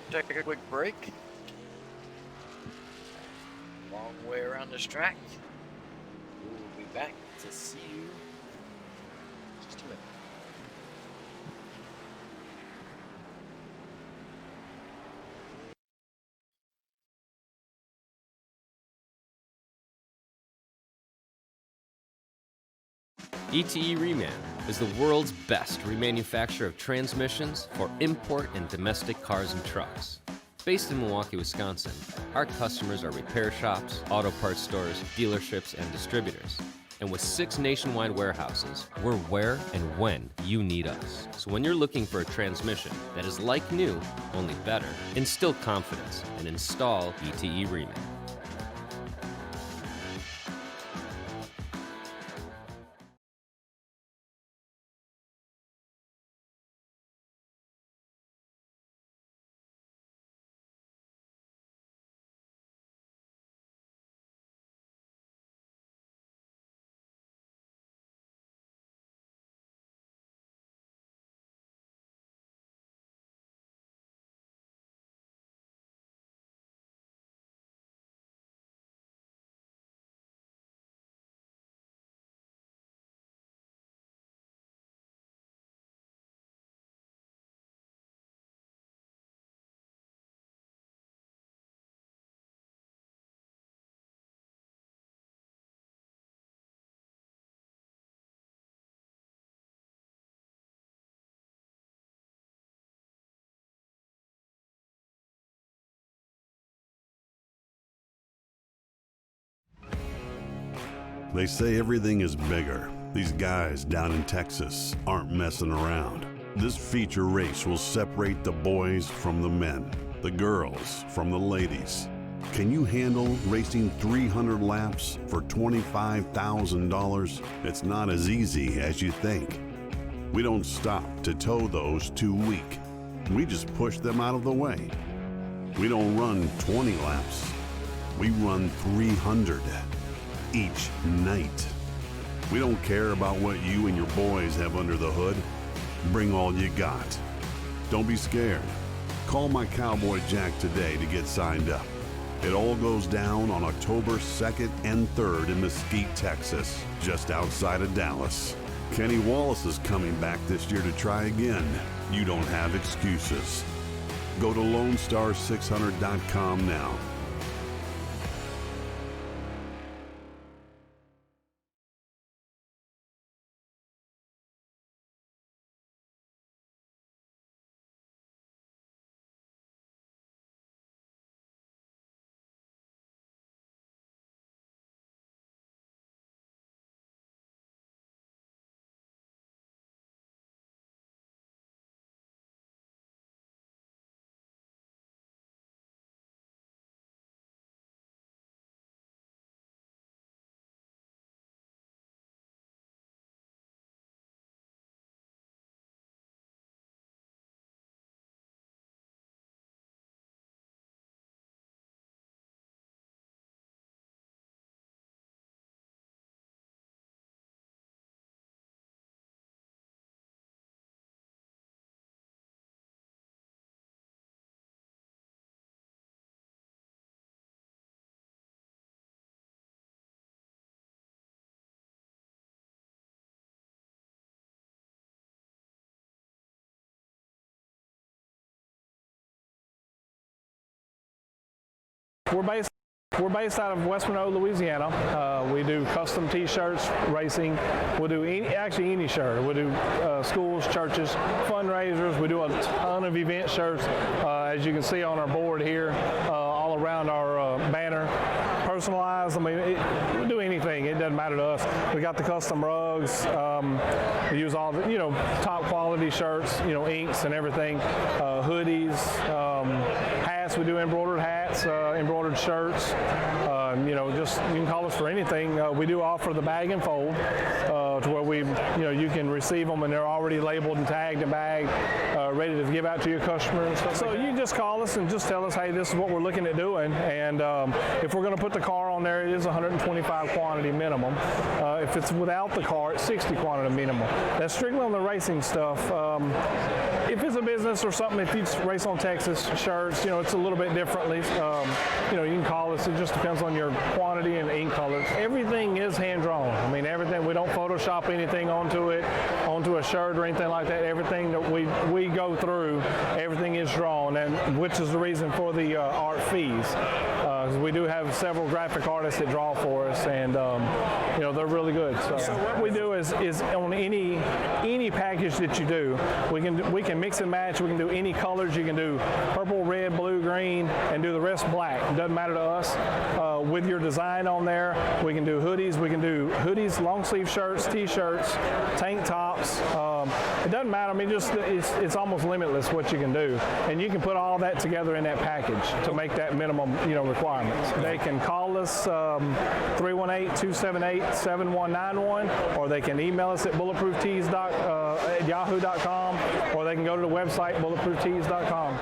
take a quick break. Long way around this track. We will be back to see you in just a minute. ETE Reman is the world's best remanufacturer of transmissions for import and domestic cars and trucks. Based in Milwaukee, Wisconsin, our customers are repair shops, auto parts stores, dealerships, and distributors. And with 6 nationwide warehouses, we're where and when you need us. So when you're looking for a transmission that is like new, only better, instill confidence and install ETE Reman. They say everything is bigger. These guys down in Texas aren't messing around. This feature race will separate the boys from the men, the girls from the ladies. Can you handle racing 300 laps for $25,000? It's not as easy as you think. We don't stop to tow those too weak. We just push them out of the way. We don't run 20 laps. We run 300 each night. We don't care about what you and your boys have under the hood. Bring all you got. Don't be scared. Call my Cowboy Jack today to get signed up. It all goes down on October 2nd and 3rd in Mesquite, Texas, just outside of Dallas. Kenny Wallace is coming back this year to try again. You don't have excuses. Go to LoneStar600.com now. We're based out of West Monroe, Louisiana. We do custom T-shirts, racing. We'll do any shirt. We'll do schools, churches, fundraisers. We do a ton of event shirts, as you can see on our board here, all around our banner. Personalized. I mean, we do anything. It doesn't matter to us. We got the custom rugs. We use all the, top quality shirts, inks and everything, hoodies, hats. We do embroidered hats, embroidered shirts. Just you can call us for anything. We do offer the bag and fold to where you can receive them and they're already labeled and tagged and bagged, ready to give out to your customers. So you just call us and just tell us, hey, this is what we're looking at doing, and if we're going to put the car on there, it is 125 quantity minimum. If it's without the car, it's 60 quantity minimum. That's strictly on the racing stuff. If it's a business or something, if you race on Texas shirts, it's a little bit differently. You can call us. It just depends on your quantity and ink color. Everything is hand drawn. I mean, everything. We don't Photoshop anything onto a shirt or anything like that. Everything that we go through, everything is drawn. And which is the reason for the art fees. 'Cause we do have several graphic artists that draw for us, and you know, they're really good. So what we do is on any package that you do, we can mix and match. We can do any colors. You can do purple, red, blue, green, and do the rest black. It doesn't matter to us. With your design on there, we can do hoodies. We can do hoodies, long sleeve shirts, t-shirts, tank tops. It doesn't matter. I mean, just it's almost limitless what you can do, and you can put all that together in that package to make that minimum, you know, requirements. They can call us 318-278-7191, or they can email us at bulletprooftees@yahoo.com, or they can go to the website bulletprooftees.com.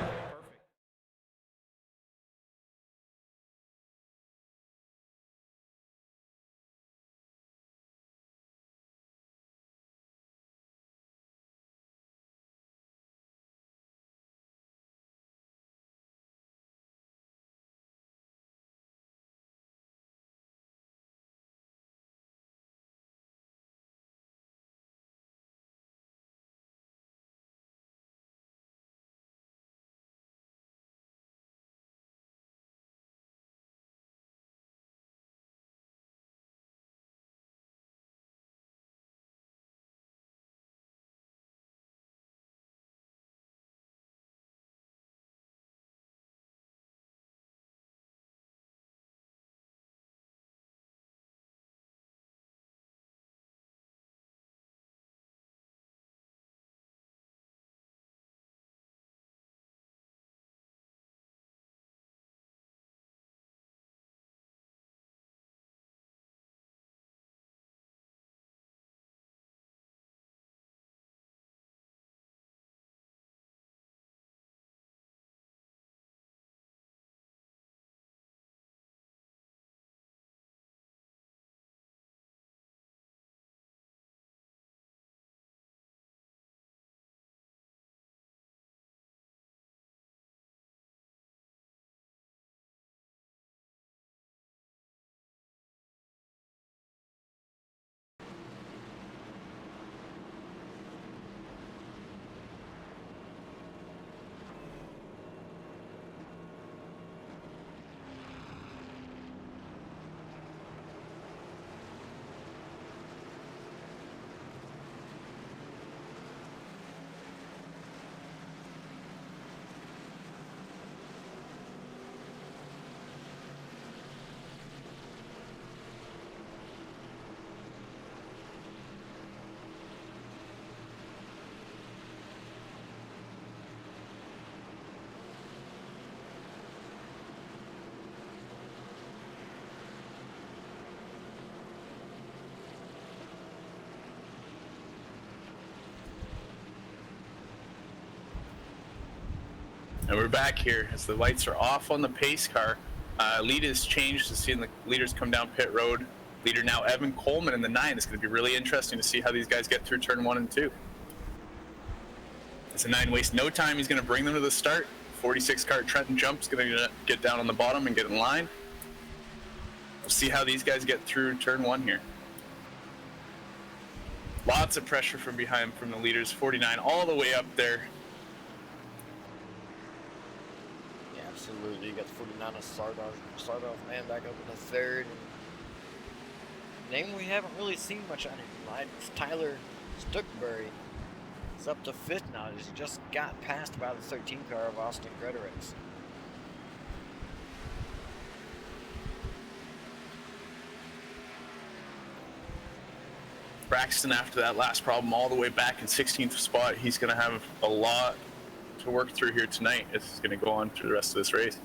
And we're back here as the lights are off on the pace car. Lead has changed to seeing the leaders come down pit road. Leader now Evan Coleman in the 9. It's going to be really interesting to see how these guys get through turn 1 and 2. As the 9 wastes no time, he's going to bring them to the start. 46 car Trenton Jump's going to get down on the bottom and get in line. We'll see how these guys get through turn 1 here. Lots of pressure from behind from the leaders. 49 all the way up there. Absolutely, you got the 49 of Sardoff man back up in the 3rd. Name we haven't really seen much on him tonight. It's Tyler Stuckbury. He's up to 5th now as he just got passed by the 13 car of Austin Gretorix. Braxton, after that last problem, all the way back in 16th spot. He's going to have a lot to work through here tonight. It's going to go on through the rest of this race.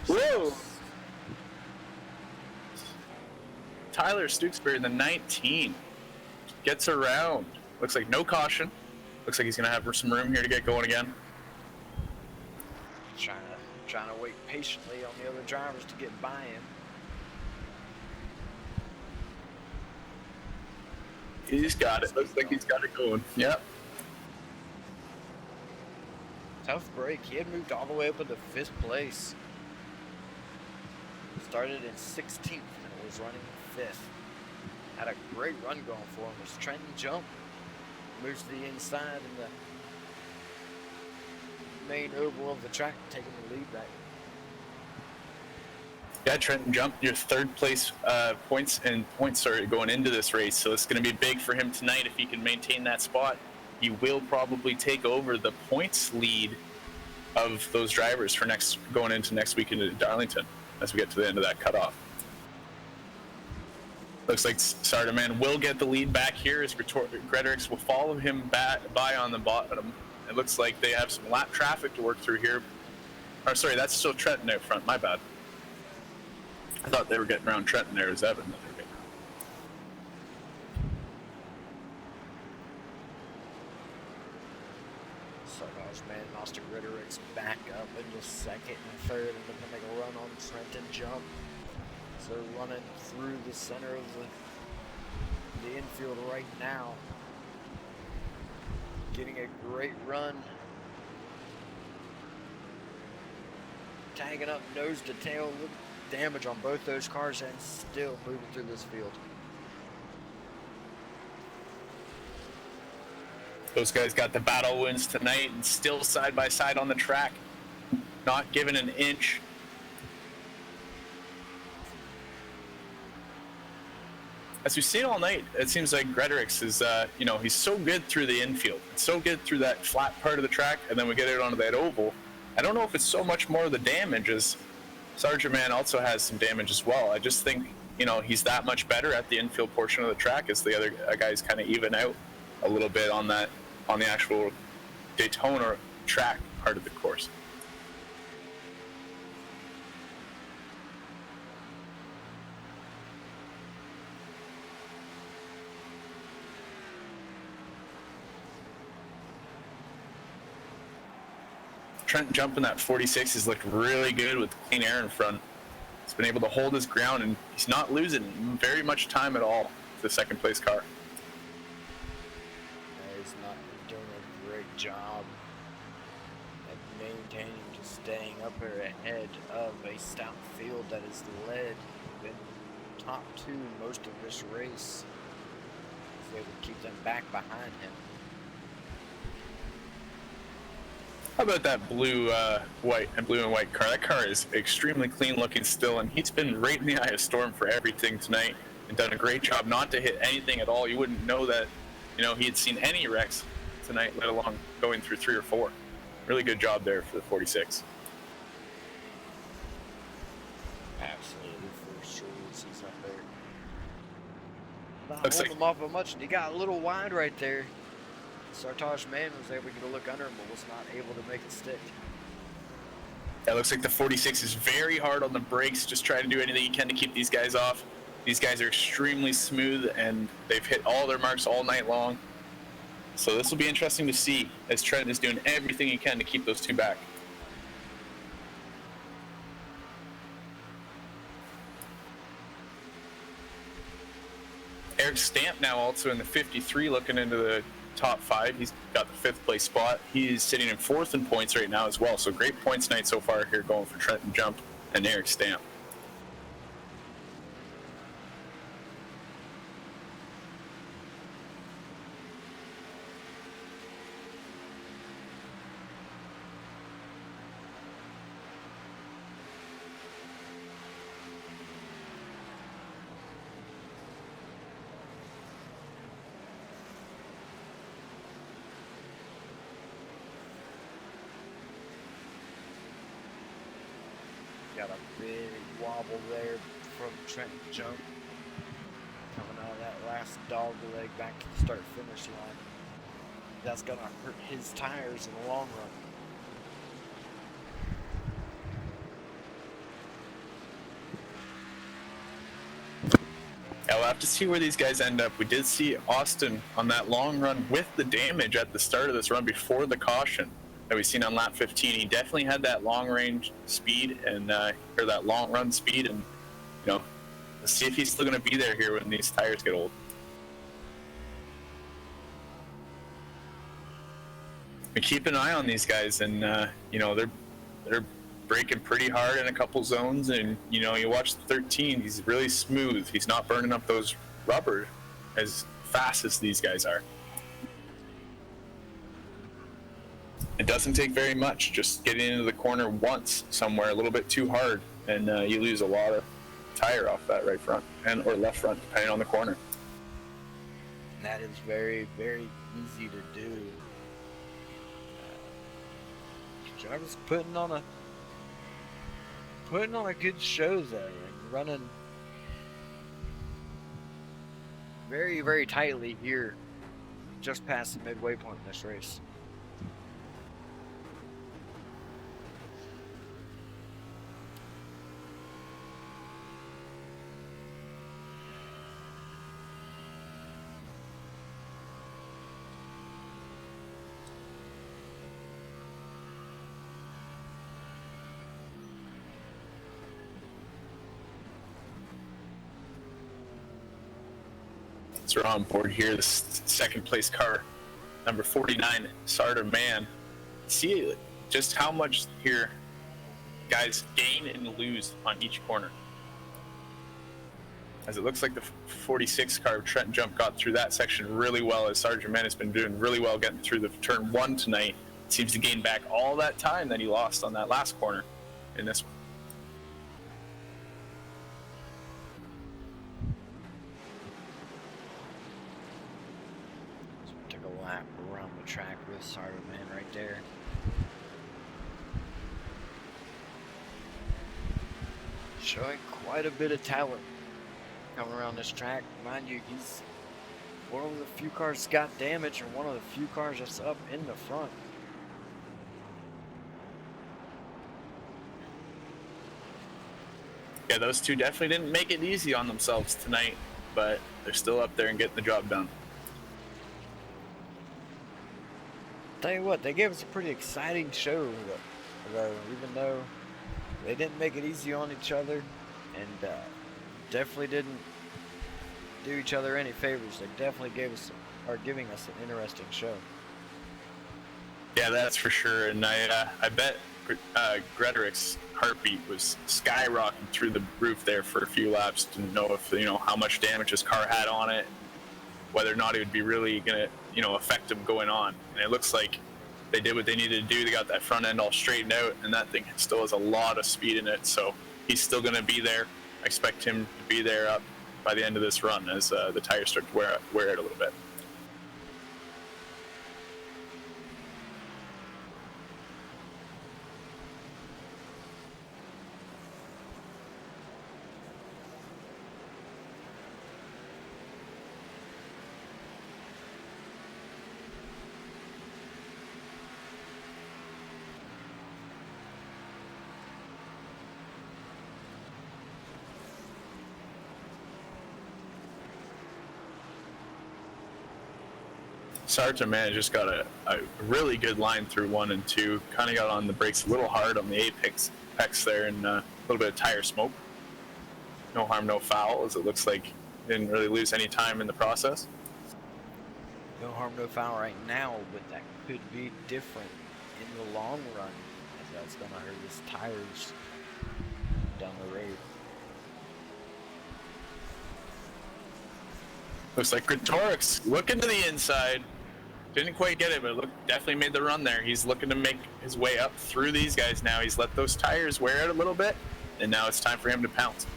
Whoa! Tyler Stuxbury in the 19 gets around. Looks like no caution. Looks like he's going to have some room here to get going again. Trying to wait patiently on the other drivers to get by him. He's got it. Looks like he's got it going. Yep. Tough break. He had moved all the way up into 5th place. Started in 16th and was running 5th. Had a great run going for him. Was Trenton Jump. Moves to the inside in the main oval of the track, taking the lead back. Yeah, Trenton Jump, your third place points going into this race, so it's going to be big for him tonight. If he can maintain that spot, he will probably take over the points lead of those drivers for going into next weekend at Darlington as we get to the end of that cutoff. Looks like Sardaman will get the lead back here as Gretorix will follow him by on the bottom. It looks like they have some lap traffic to work through here. Or sorry, that's still Trenton out front, my bad. I thought they were getting around Trenton there as Evan. Man, Master Gretorix back up into second and third, and they're going to make a run on Trenton Jump. So they're running through the center of the infield right now. Getting a great run. Tagging up nose to tail. Look, damage on both those cars and still moving through this field. Those guys got the battle wins tonight and still side by side on the track, not giving an inch. As we've seen all night, it seems like Gretorix is, he's so good through the infield, so good through that flat part of the track, and then we get it onto that oval. I don't know if it's so much more of the damage, as Sergeant Man also has some damage as well. I just think, he's that much better at the infield portion of the track as the other guys kind of even out a little bit on the actual Daytona track part of the course. Trent jumping that 46 has looked really good with clean air in front. He's been able to hold his ground, and he's not losing very much time at all to the second place car. He's not doing a great job at maintaining, just staying up here ahead of a stout field that has led, been top two most of this race. He's able to keep them back behind him. How about that blue and white car? That car is extremely clean looking still, and he's been right in the eye of storm for everything tonight and done a great job not to hit anything at all. You wouldn't know that, he had seen any wrecks tonight, let alone going through 3 or 4. Really good job there for the 46. Absolutely, for sure. He's up there. Not Looks holding like him off a much, and he got a little wide right there. Sartaj Man was able to get a look under him, but was not able to make it stick. Yeah, it looks like the 46 is very hard on the brakes, just trying to do anything he can to keep these guys off. These guys are extremely smooth, and they've hit all their marks all night long. So this will be interesting to see as Trent is doing everything he can to keep those two back. Eric Stamp now also in the 53 looking into the top 5. He's got the 5th place spot. He's sitting in 4th in points right now as well. So great points night so far here going for Trenton Jump and Eric Stamp. Got a big wobble there from Trenton Jump. Coming out of that last dog leg back to the start-finish line. That's going to hurt his tires in the long run. Yeah, we'll have to see where these guys end up. We did see Austin on that long run with the damage at the start of this run before the caution that we've seen on lap 15. He definitely had that long range speed and or that long run speed, and let's see if he's still going to be there here when these tires get old. We keep an eye on these guys, and they're braking pretty hard in a couple zones, and you watch the 13, he's really smooth. He's not burning up those rubber as fast as these guys are. It doesn't take very much, just getting into the corner once somewhere a little bit too hard, and you lose a lot of tire off that right front or left front, depending on the corner. That is very, very easy to do. Jarvis putting on a good show there, and running very, very tightly here, just past the midway point in this race. So we're on board here, the second place car, number 49, Sartor Man. See just how much here guys gain and lose on each corner. As it looks like the 46 car, Trent Jump, got through that section really well, as Sartor Man has been doing really well getting through the turn 1 tonight. Seems to gain back all that time that he lost on that last corner in this one. Lap around the track with Sartor Man right there. Showing quite a bit of talent coming around this track. Mind you, he's one of the few cars that got damaged and one of the few cars that's up in the front. Yeah, those two definitely didn't make it easy on themselves tonight, but they're still up there and getting the job done. Tell you what, they gave us a pretty exciting show, though, even though they didn't make it easy on each other, and definitely didn't do each other any favors. They definitely are giving us an interesting show. Yeah, that's for sure, and I bet Grederick's heartbeat was skyrocketing through the roof there for a few laps. Didn't know if how much damage his car had on it, whether or not it would be really gonna affect him going on. And it looks like they did what they needed to do. They got that front end all straightened out, and that thing still has a lot of speed in it, so he's still going to be there. I expect him to be there up by the end of this run as the tires start to wear out a little bit. Sartor Man just got a really good line through 1 and 2. Kind of got on the brakes a little hard on the apex there, and a little bit of tire smoke. No harm, no foul, as it looks like didn't really lose any time in the process. No harm, no foul right now, but that could be different in the long run, as that's going to hurt his tires down the road. Looks like Gretorix looking to the inside. Didn't quite get it, but definitely made the run there. He's looking to make his way up through these guys now. He's let those tires wear out a little bit, and now it's time for him to pounce.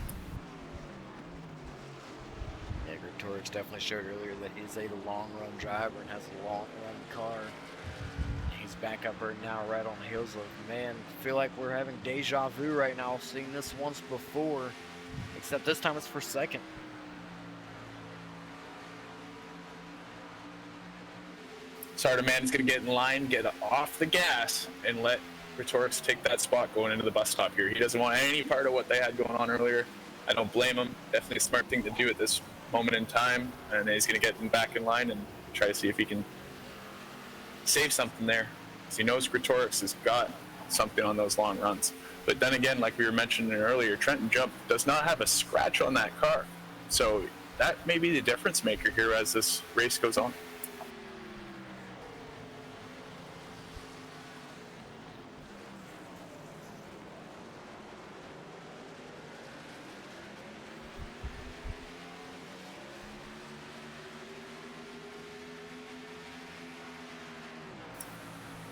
Yeah, Gretorix definitely showed earlier that he's a long-run driver and has a long-run car. He's back up right now, right on the heels of, man, I feel like we're having deja vu right now. I've seen this once before, except this time it's for second. Sartor Man's going to get in line, get off the gas, and let Gretorix take that spot going into the bus stop here. He doesn't want any part of what they had going on earlier. I don't blame him. Definitely a smart thing to do at this moment in time. And he's going to get back in line and try to see if he can save something there. Because he knows Gretorix has got something on those long runs. But then again, like we were mentioning earlier, Trenton Jump does not have a scratch on that car. So that may be the difference maker here as this race goes on.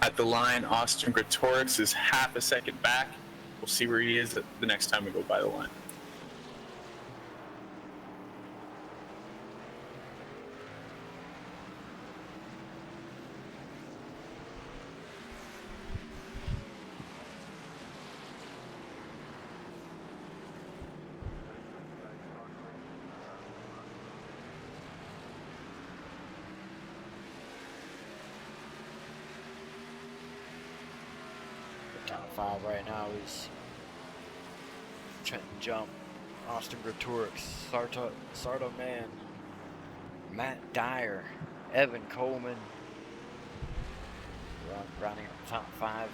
At the line, Austin Gretorix is half a second back. We'll see where he is the next time we go by the line. Top 5 right now is Trenton Jump, Austin Gretorix, Sardo Man, Matt Dyer, Evan Coleman, rounding up top 5.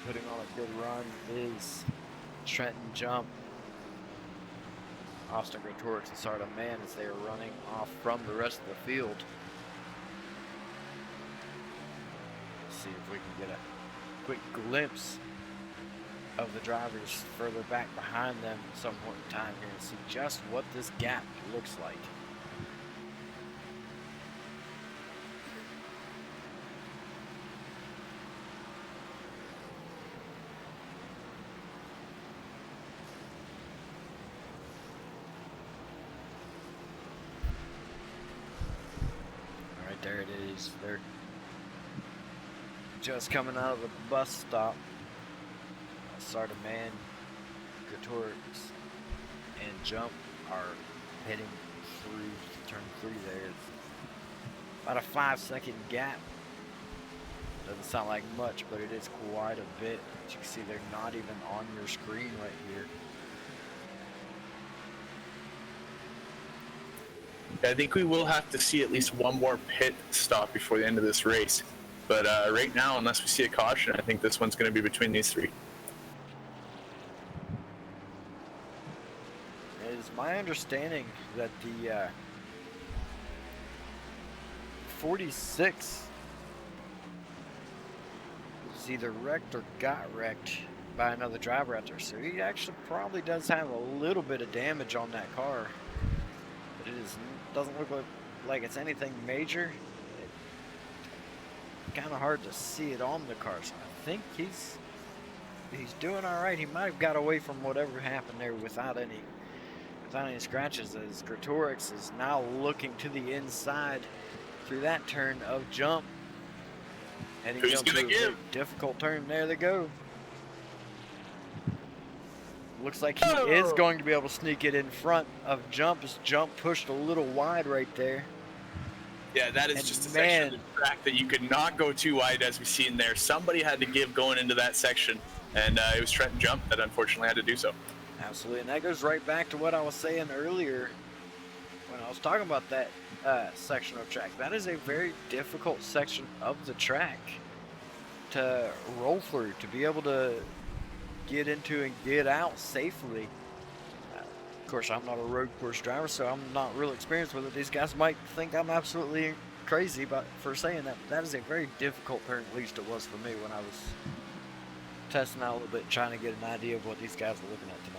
Putting on a good run is Trenton Jump, Austin Gretorix, and Sardo Man as they are running off from the rest of the field. Let's see if we can get a quick glimpse of the drivers further back behind them at some point in time here and see just what this gap looks like. All right, there it is. They're just coming out of the bus stop. Sarda Man, Gretorix, and Jump are heading through turn 3 there. It's about a 5-second gap. Doesn't sound like much, but it is quite a bit. As you can see, they're not even on your screen right here. I think we will have to see at least one more pit stop before the end of this race. But right now, unless we see a caution, I think this one's going to be between these 3. It is my understanding that the 46 was either wrecked or got wrecked by another driver out there. So he actually probably does have a little bit of damage on that car. But it doesn't look like it's anything major. Kind of hard to see it on the car, so I think he's doing all right. He might have got away from whatever happened there without any scratches, as Gretorix is now looking to the inside through that turn of Jump. And he's Who's gonna a give? difficult turn. There they go. Looks like he is going to be able to sneak it in front of Jump, as Jump pushed a little wide right there. Yeah, that is just a section of the track that you could not go too wide, as we've seen there. Somebody had to give going into that section, and it was Trenton Jump that unfortunately had to do so. Absolutely, and that goes right back to what I was saying earlier when I was talking about that section of track. That is a very difficult section of the track to roll through, to be able to get into and get out safely. Of course, I'm not a road course driver, so I'm not real experienced with it. These guys might think I'm absolutely crazy for saying that. That is a very difficult turn, at least it was for me when I was testing out a little bit, trying to get an idea of what these guys are looking at tonight.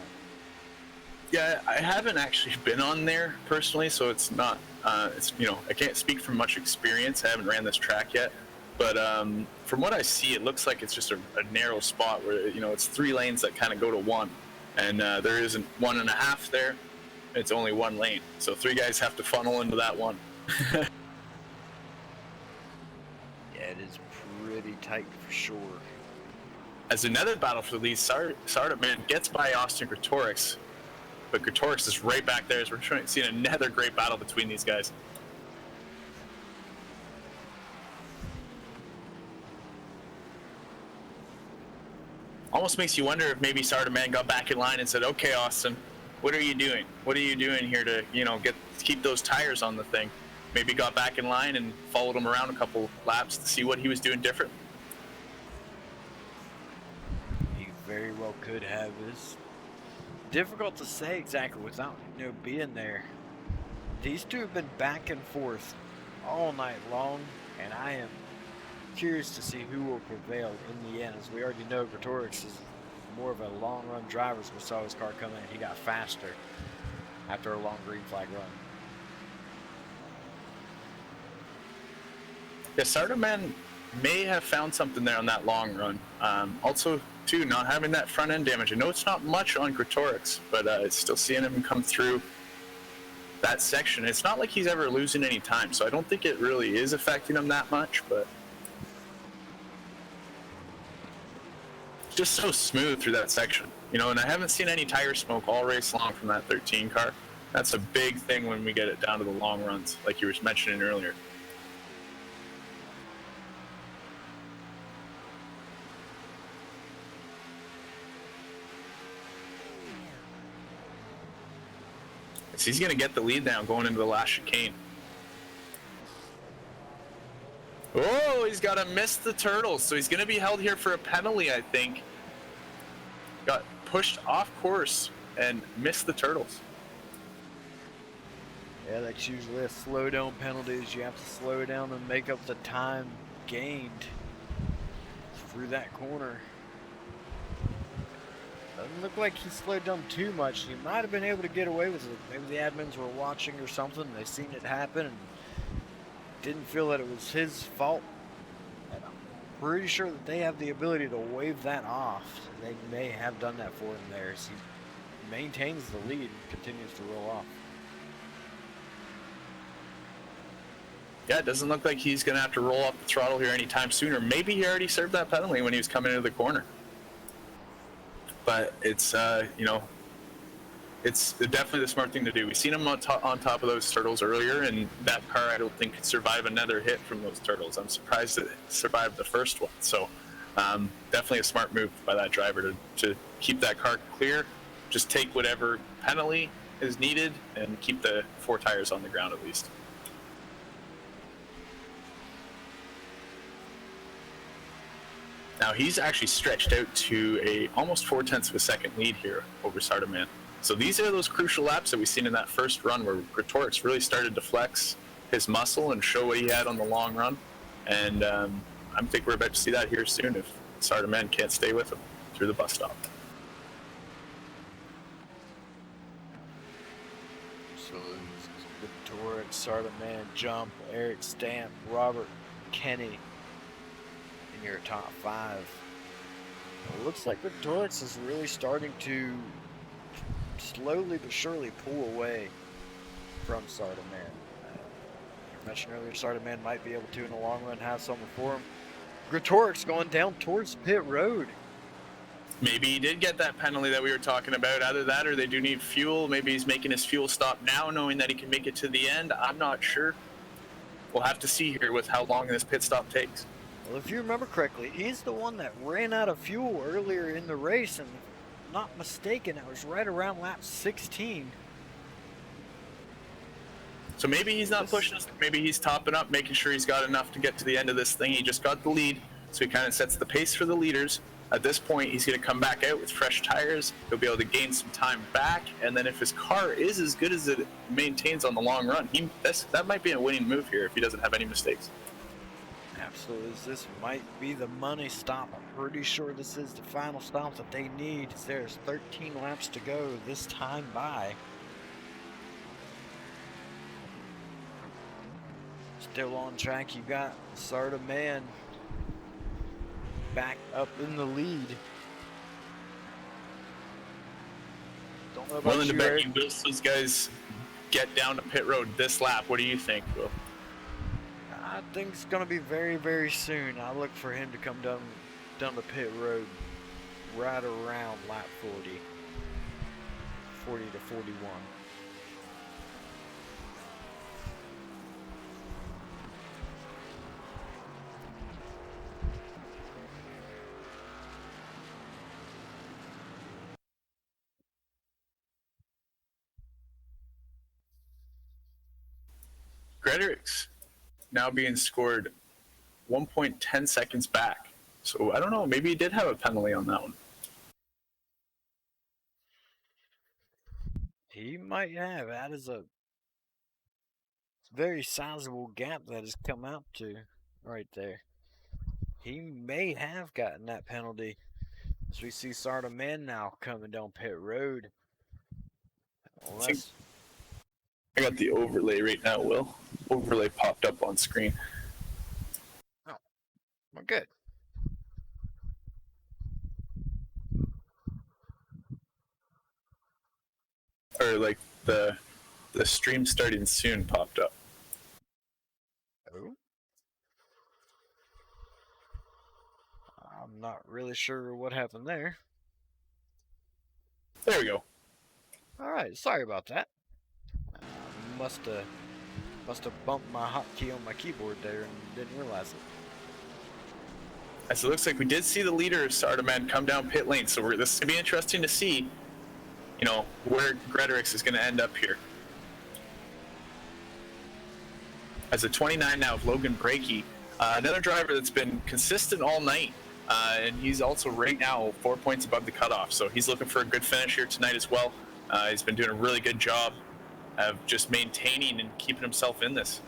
Yeah, I haven't actually been on there personally, so it's not, I can't speak from much experience. I haven't ran this track yet. But from what I see, it looks like it's just a narrow spot where, it's 3 lanes that kind of go to 1. And there isn't 1.5 there. It's only 1 lane. So 3 guys have to funnel into that one. Yeah, it is pretty tight for sure. As another battle for the lead, Sarda Man gets by Austin Gretorix. But Gretorix is right back there as we're seeing another great battle between these guys. Almost makes you wonder if maybe Sarda Man got back in line and said, "Okay, Austin, what are you doing? What are you doing here to, keep those tires on the thing?" Maybe got back in line and followed him around a couple laps to see what he was doing different. He very well could have. It's difficult to say exactly without being there. These two have been back and forth all night long, and I am curious to see who will prevail in the end. As we already know, Gretorix is more of a long run driver. As we saw his car come in, he got faster after a long green flag run. Yeah, Sarda Man may have found something there on that long run. Also, too, not having that front end damage. I know it's not much on Gretorix, but still seeing him come through that section. It's not like he's ever losing any time, so I don't think it really is affecting him that much, but it's just so smooth through that section. You know, and I haven't seen any tire smoke all race long from that 13 car. That's a big thing when we get it down to the long runs, like you were mentioning earlier. So he's going to get the lead now going into the last chicane. Oh, he's got to miss the turtles, so he's going to be held here for a penalty, I think. Got pushed off course and missed the turtles. Yeah, that's usually a slow down penalty. Is you have to slow down and make up the time gained through that corner. Doesn't look like he slowed down too much. He might have been able to get away with it. Maybe the admins were watching or something. They seen it happen and didn't feel that it was his fault. And I'm pretty sure that they have the ability to waive that off. They may have done that for him there as he maintains the lead and continues to roll off. Yeah, it doesn't look like he's going to have to roll off the throttle here anytime sooner. Maybe he already served that penalty when he was coming into the corner. But it's, you know, it's definitely the smart thing to do. We've seen him on top of those turtles earlier, and that car I don't think could survive another hit from those turtles. I'm surprised it survived the first one. So definitely a smart move by that driver to keep that car clear, just take whatever penalty is needed, and keep the 4 tires on the ground at least. Now he's actually stretched out to a almost 0.4 of a second lead here over Sardaman. So these are those crucial laps that we've seen in that first run where Gretorix really started to flex his muscle and show what he had on the long run. And I think we're about to see that here soon if Sardaman can't stay with him through the bus stop. So Gretorix, Sardaman, Jump, Eric Stamp, Robert Kenny. Your top 5. It looks like Gretorix is really starting to slowly but surely pull away from Sardaman. I mentioned earlier Sardaman might be able to in the long run have something for him. Gretorix going down towards pit road. Maybe he did get that penalty that we were talking about. Either that or they do need fuel. Maybe he's making his fuel stop now knowing that he can make it to the end. I'm not sure. We'll have to see here with how long this pit stop takes. Well, if you remember correctly, he's the one that ran out of fuel earlier in the race, and if not mistaken, it was right around lap 16. So maybe he's not pushing us. Maybe he's topping up, making sure he's got enough to get to the end of this thing. He just got the lead, so he kind of sets the pace for the leaders. At this point, he's going to come back out with fresh tires. He'll be able to gain some time back, and then if his car is as good as it maintains on the long run, that might be a winning move here if he doesn't have any mistakes. Absolutely, this might be the money stop. I'm pretty sure this is the final stop that they need. There's 13 laps to go this time by. Still on track, you got Sardaman back up in the lead. Don't know about Willing to bet Eric. you will those guys get down to pit road this lap. What do you think, Will? I think it's going to be very, very soon. I look for him to come down the pit road right around lap 40 to 41. Gretorix now being scored 1.10 seconds back. So I don't know, maybe he did have a penalty on that one. He might have. That is a very sizable gap that has come out to right there. He may have gotten that penalty. As we see Sardaman now coming down pit road. I got the overlay right now, Will. Overlay popped up on screen. Well, good. Or like the stream starting soon popped up. Oh. I'm not really sure what happened there. There we go. All right, sorry about that. Must have bumped my hotkey on my keyboard there and didn't realize it. As it looks like we did see the leader of Sardaman come down pit lane, so this is gonna be interesting to see, you know, where Gretorix is gonna end up here. As a 29 now of Logan Brakey, another driver that's been consistent all night, and he's also right now 4 points above the cutoff, so he's looking for a good finish here tonight as well. He's been doing a really good job of just maintaining and keeping himself in this.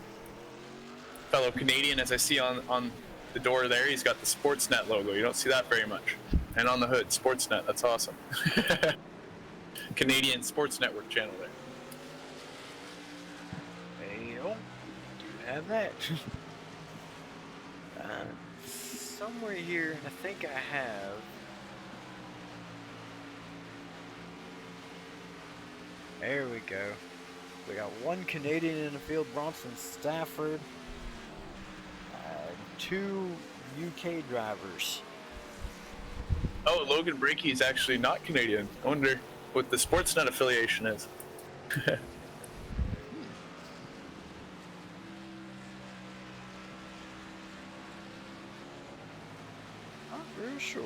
Fellow Canadian, as I see on the door there, he's got the Sportsnet logo. You don't see that very much. And on the hood, Sportsnet, that's awesome. Canadian Sports Network channel there. Well, do have that. Somewhere here, I think I have. There we go. We got one Canadian in the field, Bronson Stafford. 2 UK drivers. Oh, Logan Brakey is actually not Canadian. I wonder what the Sportsnet affiliation is. Not real sure.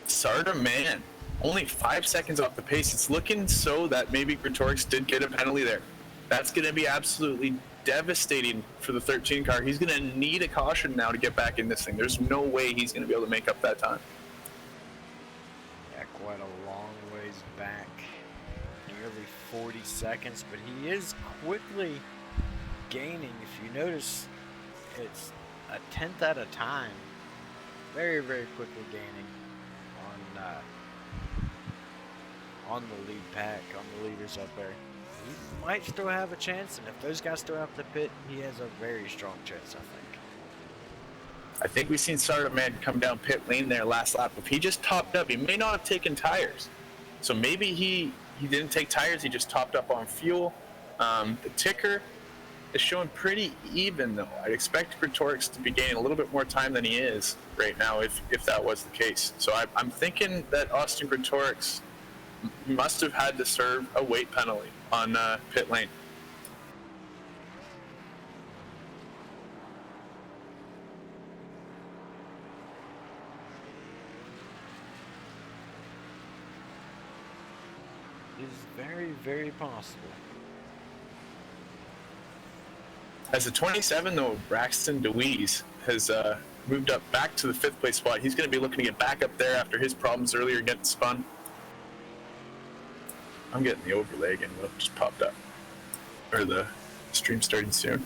Sarda, man, only 5 seconds off the pace. It's looking so that maybe Gretorix did get a penalty there. That's going to be absolutely devastating for the 13 car. He's going to need a caution now to get back in this thing. There's no way he's going to be able to make up that time. Yeah, quite a long ways back. Nearly 40 seconds, but he is quickly gaining. If you notice, it's a tenth at a time. Very, very quickly gaining on the lead pack, on the leaders up there. He might still have a chance, and if those guys still have to pit, he has a very strong chance, I think. We've seen Sardaman come down pit lane there last lap. If he just topped up, he may not have taken tires. So maybe he didn't take tires, he just topped up on fuel. The ticker is showing pretty even, though. I'd expect Gretorix to be gaining a little bit more time than he is right now, if that was the case. So I'm thinking that Austin Gretorix must have had to serve a weight penalty on pit lane. It is very, very possible. As a 27, though, Braxton DeWeese has moved up back to the 5th place spot. He's going to be looking to get back up there after his problems earlier getting spun. I'm getting the overlay again. It just popped up. Or the stream starting soon.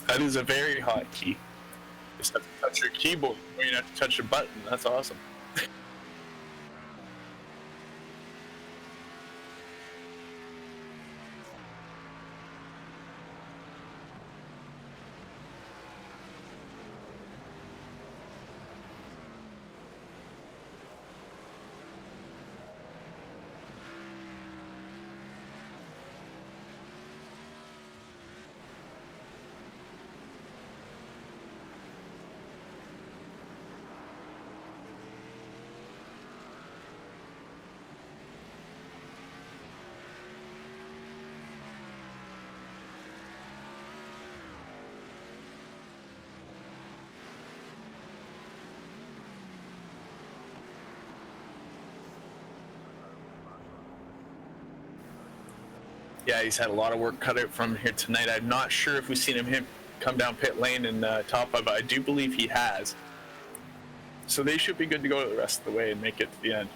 That is a very hot key. Just have to touch your keyboard. You don't have to touch a button. That's awesome. Yeah, he's had a lot of work cut out from him here tonight. I'm not sure if we've seen him come down pit lane and top up, but I do believe he has. So they should be good to go the rest of the way and make it to the end.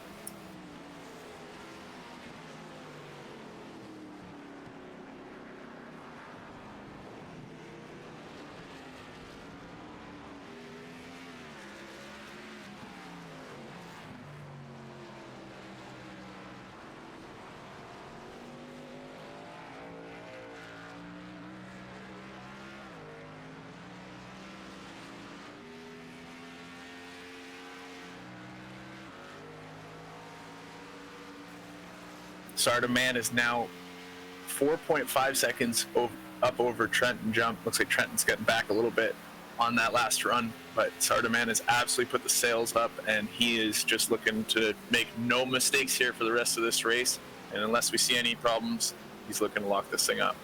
Sardaman is now 4.5 seconds up over Trenton Jump. Looks like Trenton's getting back a little bit on that last run, but Sardaman has absolutely put the sails up, and he is just looking to make no mistakes here for the rest of this race. And unless we see any problems, he's looking to lock this thing up.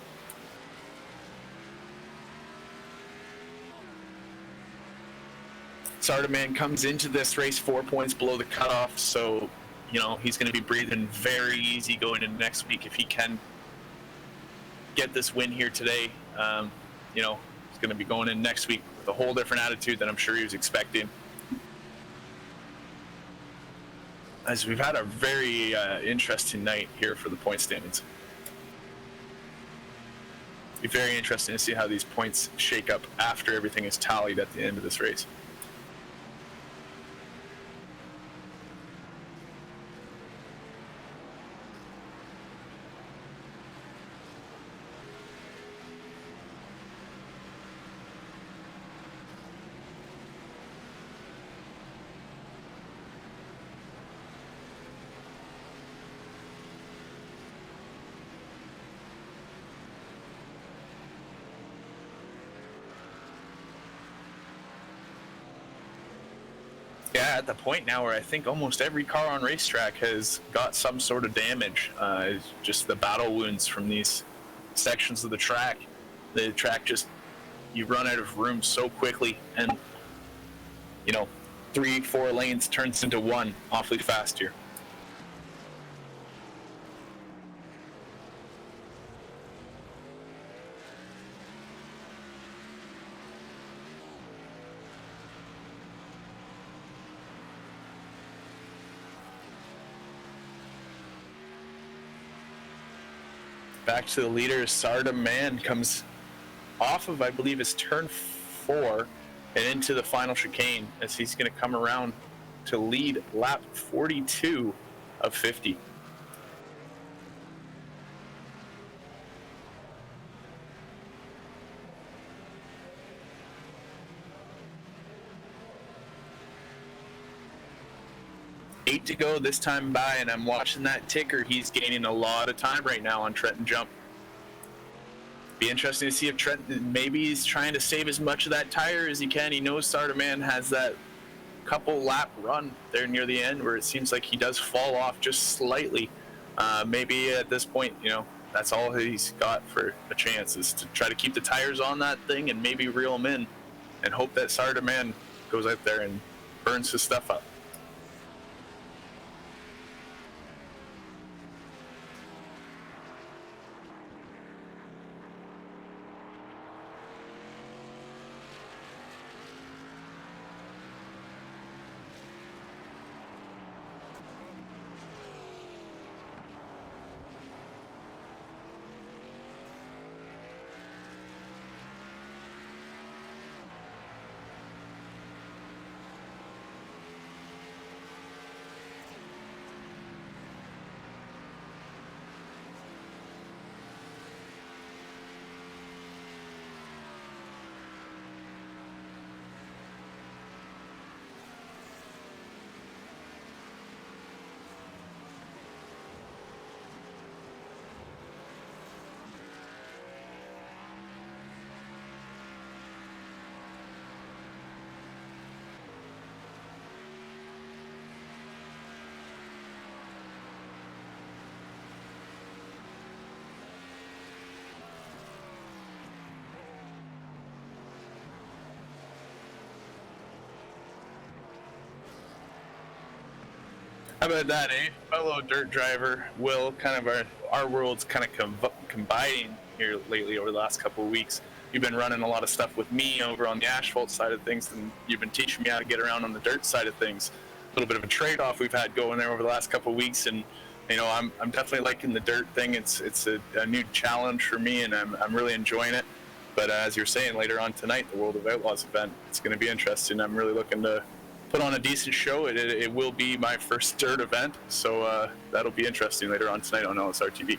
Sardaman comes into this race 4 points below the cutoff, so he's going to be breathing very easy going into next week if he can get this win here today. He's going to be going in next week with a whole different attitude than I'm sure he was expecting. As we've had a very interesting night here for the point standings. It'll be very interesting to see how these points shake up after everything is tallied at the end of this race. Yeah, at the point now where I think almost every car on racetrack has got some sort of damage. Just the battle wounds from these sections of the track. The track just, you run out of room so quickly, and 3-4 lanes turns into one awfully fast here. Back to the leader, Sardaman comes off of, I believe, his turn 4 and into the final chicane as he's going to come around to lead lap 42 of 50. Eight to go this time by, and I'm watching that ticker. He's gaining a lot of time right now on Trenton Jump. Be interesting to see if Trenton, maybe he's trying to save as much of that tire as he can. He knows Sardaman has that couple lap run there near the end where it seems like he does fall off just slightly. Maybe at this point, that's all he's got for a chance is to try to keep the tires on that thing and maybe reel them in and hope that Sardaman goes out there and burns his stuff up. How about that, eh? Fellow dirt driver, Will, kind of our worlds kind of combining here lately over the last couple of weeks. you've been running a lot of stuff with me over on the asphalt side of things, and you've been teaching me how to get around on the dirt side of things. A little bit of a trade-off we've had going there over the last couple of weeks, and I'm definitely liking the dirt thing. It's a new challenge for me, and I'm really enjoying it. But as you're saying, later on tonight, the World of Outlaws event, it's going to be interesting. I'm really looking to put on a decent show. It will be my first dirt event, so that'll be interesting later on tonight on LSR TV.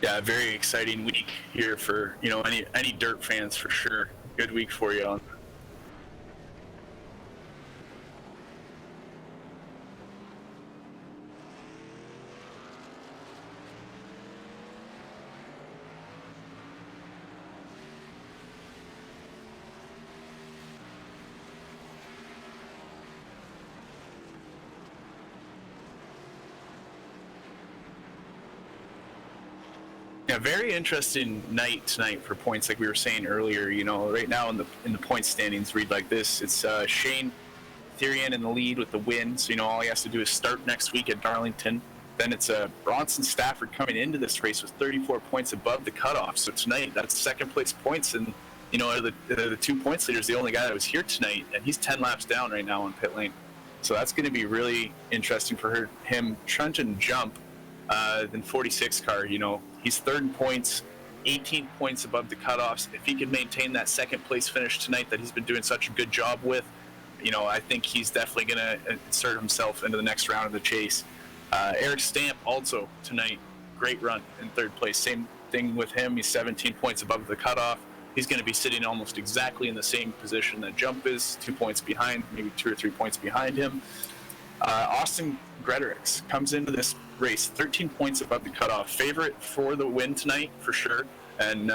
Yeah, very exciting week here for any dirt fans for sure. Good week for you on. Yeah, very interesting night tonight for points, like we were saying earlier. Right now in the point standings read like this. It's Shane Therian in the lead with the win. So all he has to do is start next week at Darlington. Then it's Bronson Stafford coming into this race with 34 points above the cutoff. So tonight, that's second place points, and out of the 2 points leaders, the only guy that was here tonight, and he's 10 laps down right now on pit lane. So that's going to be really interesting for him. Truncheon jump. Then 46 car, he's third in points, 18 points above the cutoffs. If he can maintain that second place finish tonight that he's been doing such a good job with, I think he's definitely going to insert himself into the next round of the chase. Eric Stamp also tonight, great run in third place. Same thing with him. He's 17 points above the cutoff. He's going to be sitting almost exactly in the same position that Jump is, 2 points behind, maybe 2 or 3 points behind him. Austin Gretorix comes into this race 13 points above the cutoff. Favorite for the win tonight for sure, and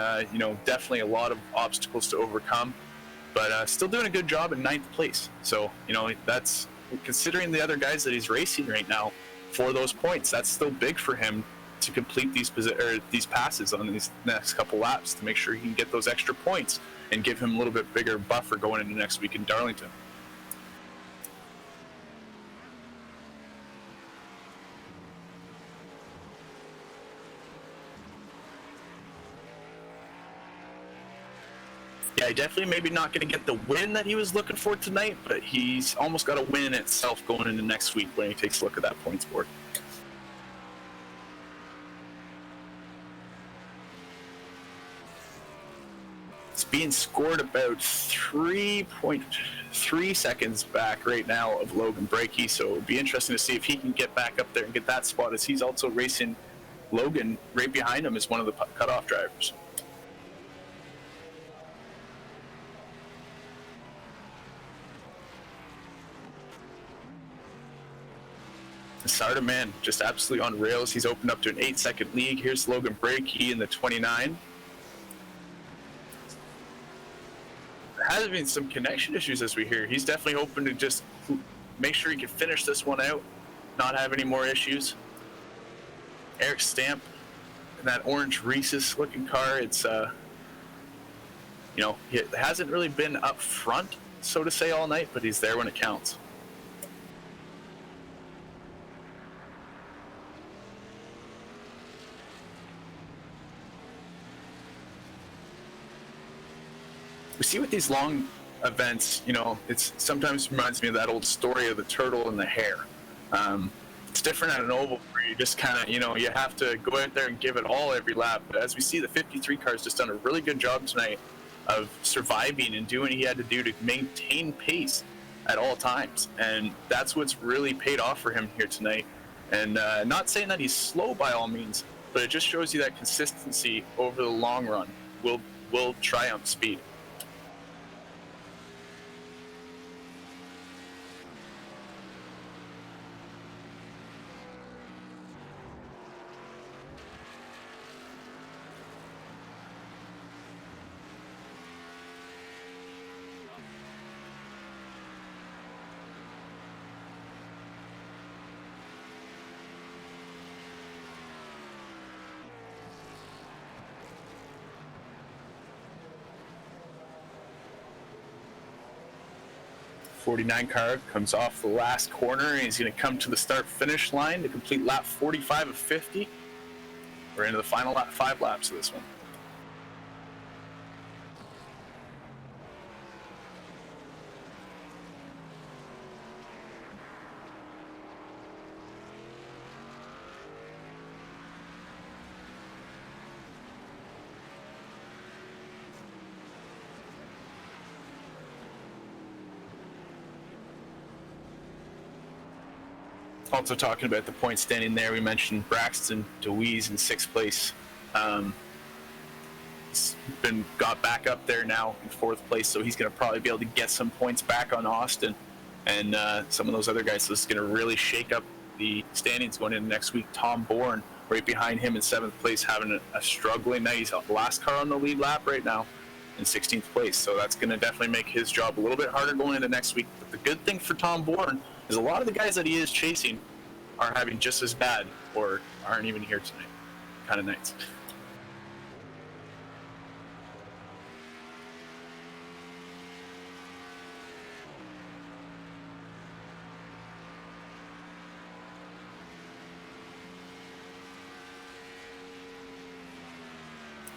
definitely a lot of obstacles to overcome, but still doing a good job in 9th place. So that's, considering the other guys that he's racing right now for those points, that's still big for him to complete these passes on these next couple laps to make sure he can get those extra points and give him a little bit bigger buffer going into next week in Darlington. Yeah, definitely maybe not going to get the win that he was looking for tonight, but he's almost got a win itself going into next week when he takes a look at that points board. It's being scored about 3.3 seconds back right now of Logan Brakey, so it'll be interesting to see if he can get back up there and get that spot, as he's also racing Logan right behind him as one of the cutoff drivers. Sarda, man, just absolutely on rails. He's opened up to an 8-second lead. Here's Logan Brakey in the 29. There has been some connection issues as we hear. He's definitely hoping to just make sure he can finish this one out, not have any more issues. Eric Stamp in that orange Rhesus looking car. It's he hasn't really been up front, so to say, all night, but he's there when it counts. We see with these long events, it's sometimes reminds me of that old story of the turtle and the hare. It's different at an oval where you just kind of, you have to go out there and give it all every lap. But as we see, the 53 car's just done a really good job tonight of surviving and doing what he had to do to maintain pace at all times, and that's what's really paid off for him here tonight. And not saying that he's slow by all means, but it just shows you that consistency over the long run will triumph speed. '49 car comes off the last corner, and he's going to come to the start-finish line to complete lap 45 of 50. We're into the final 5 laps of this one. Also talking about the point standing there, we mentioned Braxton DeWeese in 6th place. He's got back up there now in 4th place, so he's going to probably be able to get some points back on Austin and some of those other guys. So this is going to really shake up the standings going into next week. Tom Bourne right behind him in 7th place, having a struggling night. He's the last car on the lead lap right now in 16th place, so that's going to definitely make his job a little bit harder going into next week. But the good thing for Tom Bourne is a lot of the guys that he is chasing are having just as bad or aren't even here tonight kind of nights.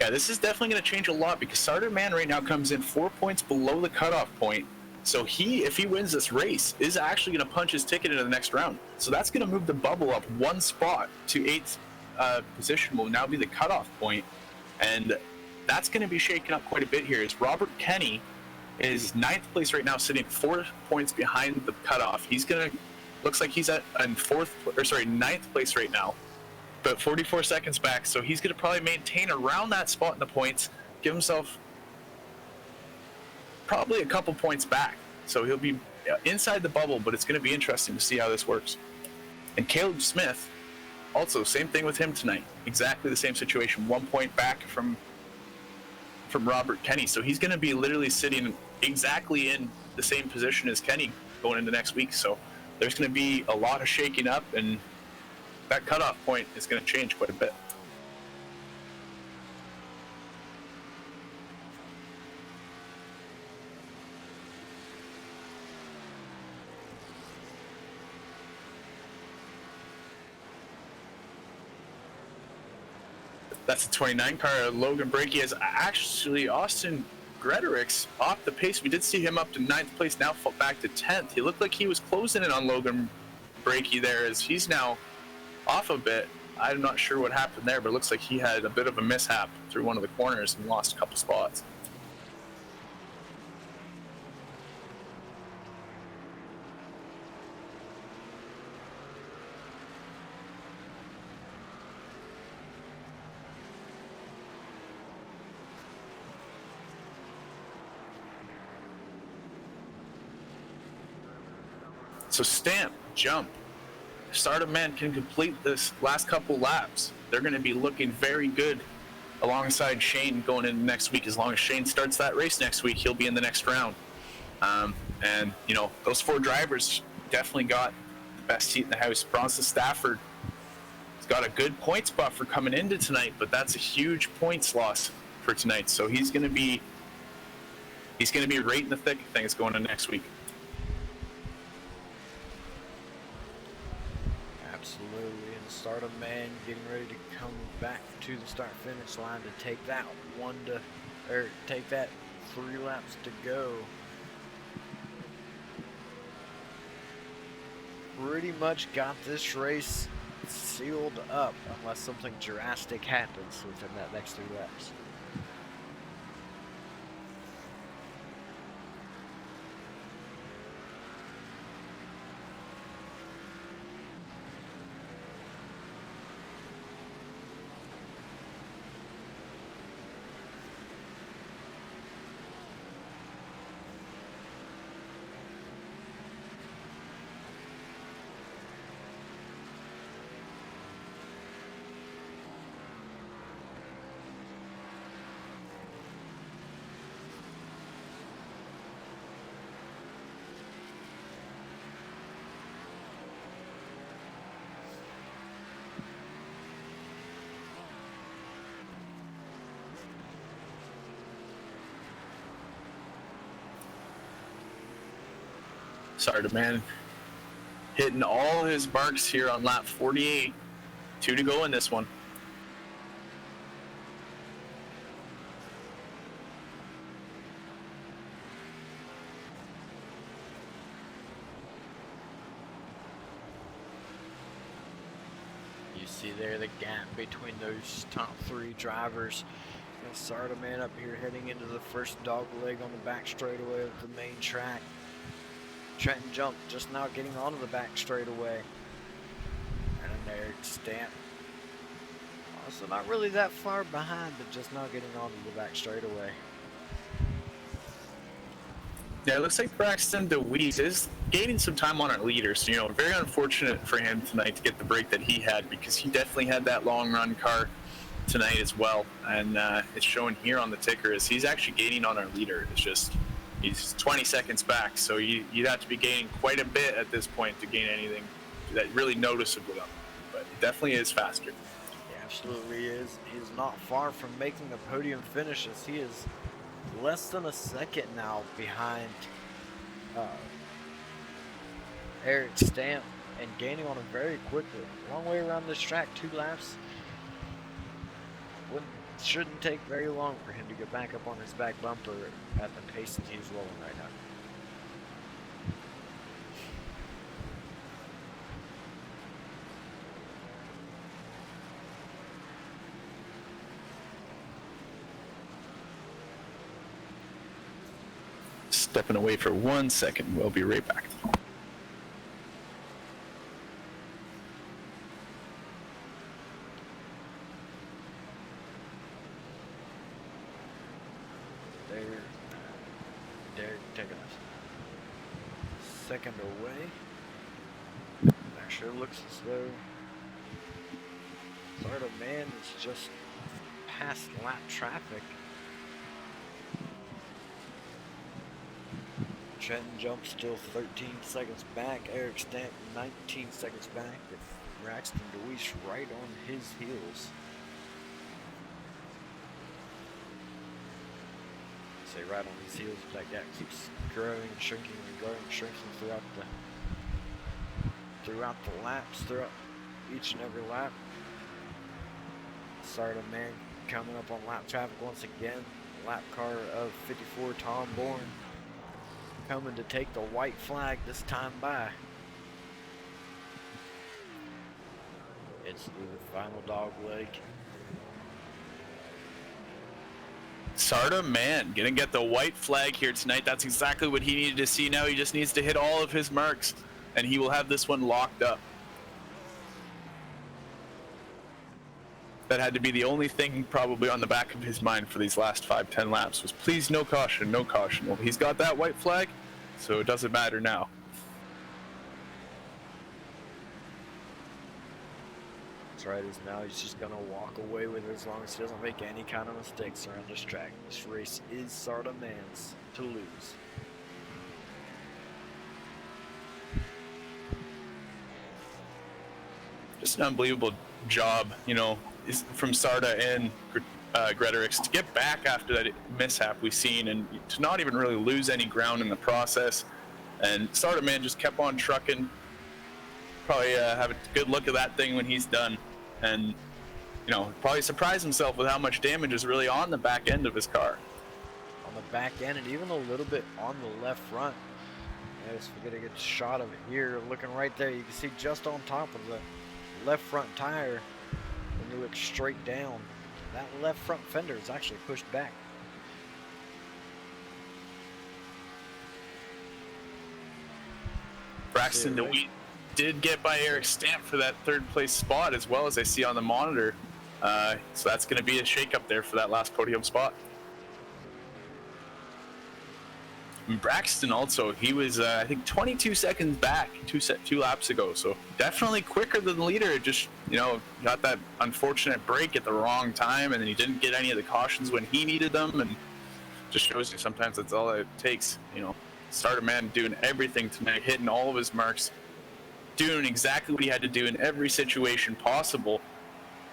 Yeah, this is definitely going to change a lot because Starter Man right now comes in 4 points below the cutoff point. So if he wins this race, is actually going to punch his ticket into the next round. So that's going to move the bubble up 1 spot to 8th position, will now be the cutoff point. And that's going to be shaken up quite a bit here. As Robert Kenny is 9th place right now, sitting 4 points behind the cutoff. He's going to, looks like he's at in 9th place right now, but 44 seconds back. So he's going to probably maintain around that spot in the points, give himself probably a couple points back. So he'll be inside the bubble, but it's going to be interesting to see how this works. And Caleb Smith, also same thing with him tonight. Exactly the same situation, 1 point back from Robert Kenny. So he's going to be literally sitting exactly in the same position as Kenny going into next week. So there's going to be a lot of shaking up, and that cutoff point is going to change quite a bit. That's the 29 car. Logan Brakey is actually Austin Gretorix off the pace. We did see him up to 9th place, now back to 10th. He looked like he was closing in on Logan Brakey there, as he's now off a bit. I'm not sure what happened there, but it looks like he had a bit of a mishap through one of the corners and lost a couple spots. So Stamp, Jump, Stardom Man can complete this last couple laps. They're going to be looking very good alongside Shane going into next week. As long as Shane starts that race next week, he'll be in the next round. And, you know, those 4 drivers definitely got the best seat in the house. Bronson Stafford has got a good points buffer coming into tonight, but that's a huge points loss for tonight. So he's going to be right in the thick of things going into next week. Absolutely, and Stardom Man getting ready to come back to the start-finish line to take that 3 laps to go. Pretty much got this race sealed up unless something drastic happens within that next 3 laps. Sarda man hitting all his marks here on lap 48. 2 to go in this one. You see there the gap between those top 3 drivers. And Sarda man up here heading into the first dog leg on the back straightaway of the main track. Trenton Jump just now getting onto the back straightaway. And there Stamp. Also not really that far behind, but just now getting onto the back straightaway. Yeah, it looks like Braxton DeWeese is gaining some time on our leader. So, you know, very unfortunate for him tonight to get the break that he had, because he definitely had that long run car tonight as well. And it's showing here on the ticker as he's actually gaining on our leader. It's just, he's 20 seconds back. So you'd have to be gaining quite a bit at this point to gain anything that really noticeable. But it definitely is faster. He absolutely is. He's not far from making the podium finishes. He is less than a second now behind Eric Stamp and gaining on him very quickly. Long way around this track, 2 laps. Shouldn't take very long for him to get back up on his back bumper at the pace that he's rolling right now. Stepping away for 1 second. We'll be right back. Derek taking us second away. Actually looks as though Sarda man is just past lap traffic. Trenton Jump still 13 seconds back. Eric Stamp 19 seconds back. With Braxton DeWeese right on his heels. Say right on his heels. That gap keeps growing, shrinking, and growing, shrinking throughout the laps, throughout each and every lap. Sarda man coming up on lap traffic once again. Lap car of 54 Tom Bourne. Coming to take the white flag this time by. It's the final dog leg. Sarda man gonna get the white flag here tonight. That's exactly what he needed to see. Now he just needs to hit all of his marks and he will have this one locked up. That had to be the only thing probably on the back of his mind for these last 5-10 laps was please no caution, no caution. Well, he's got that white flag, so it doesn't matter now. That's right, as now he's just gonna walk away with it as long as he doesn't make any kind of mistakes around this track. This race is Sarda man's to lose. Just an unbelievable job, you know, from Sarda and Gretorix to get back after that mishap we've seen and to not even really lose any ground in the process. And Sarda man just kept on trucking. Probably have a good look at that thing when he's done, and you know, probably surprise himself with how much damage is really on the back end of his car. On the back end and even a little bit on the left front. I just forget to get a shot of it here. Looking right there, you can see just on top of the left front tire when you look straight down. That left front fender is actually pushed back. Braxton DeWeese did get by Eric Stamp for that 3rd place spot as well, as I see on the monitor. So that's going to be a shakeup there for that last podium spot. And Braxton also, he was I think 22 seconds back 2 laps ago, so definitely quicker than the leader. Just, you know, got that unfortunate break at the wrong time, and then he didn't get any of the cautions when he needed them, and just shows you sometimes that's all it takes. You know, Sarda man doing everything tonight, hitting all of his marks, doing exactly what he had to do in every situation possible,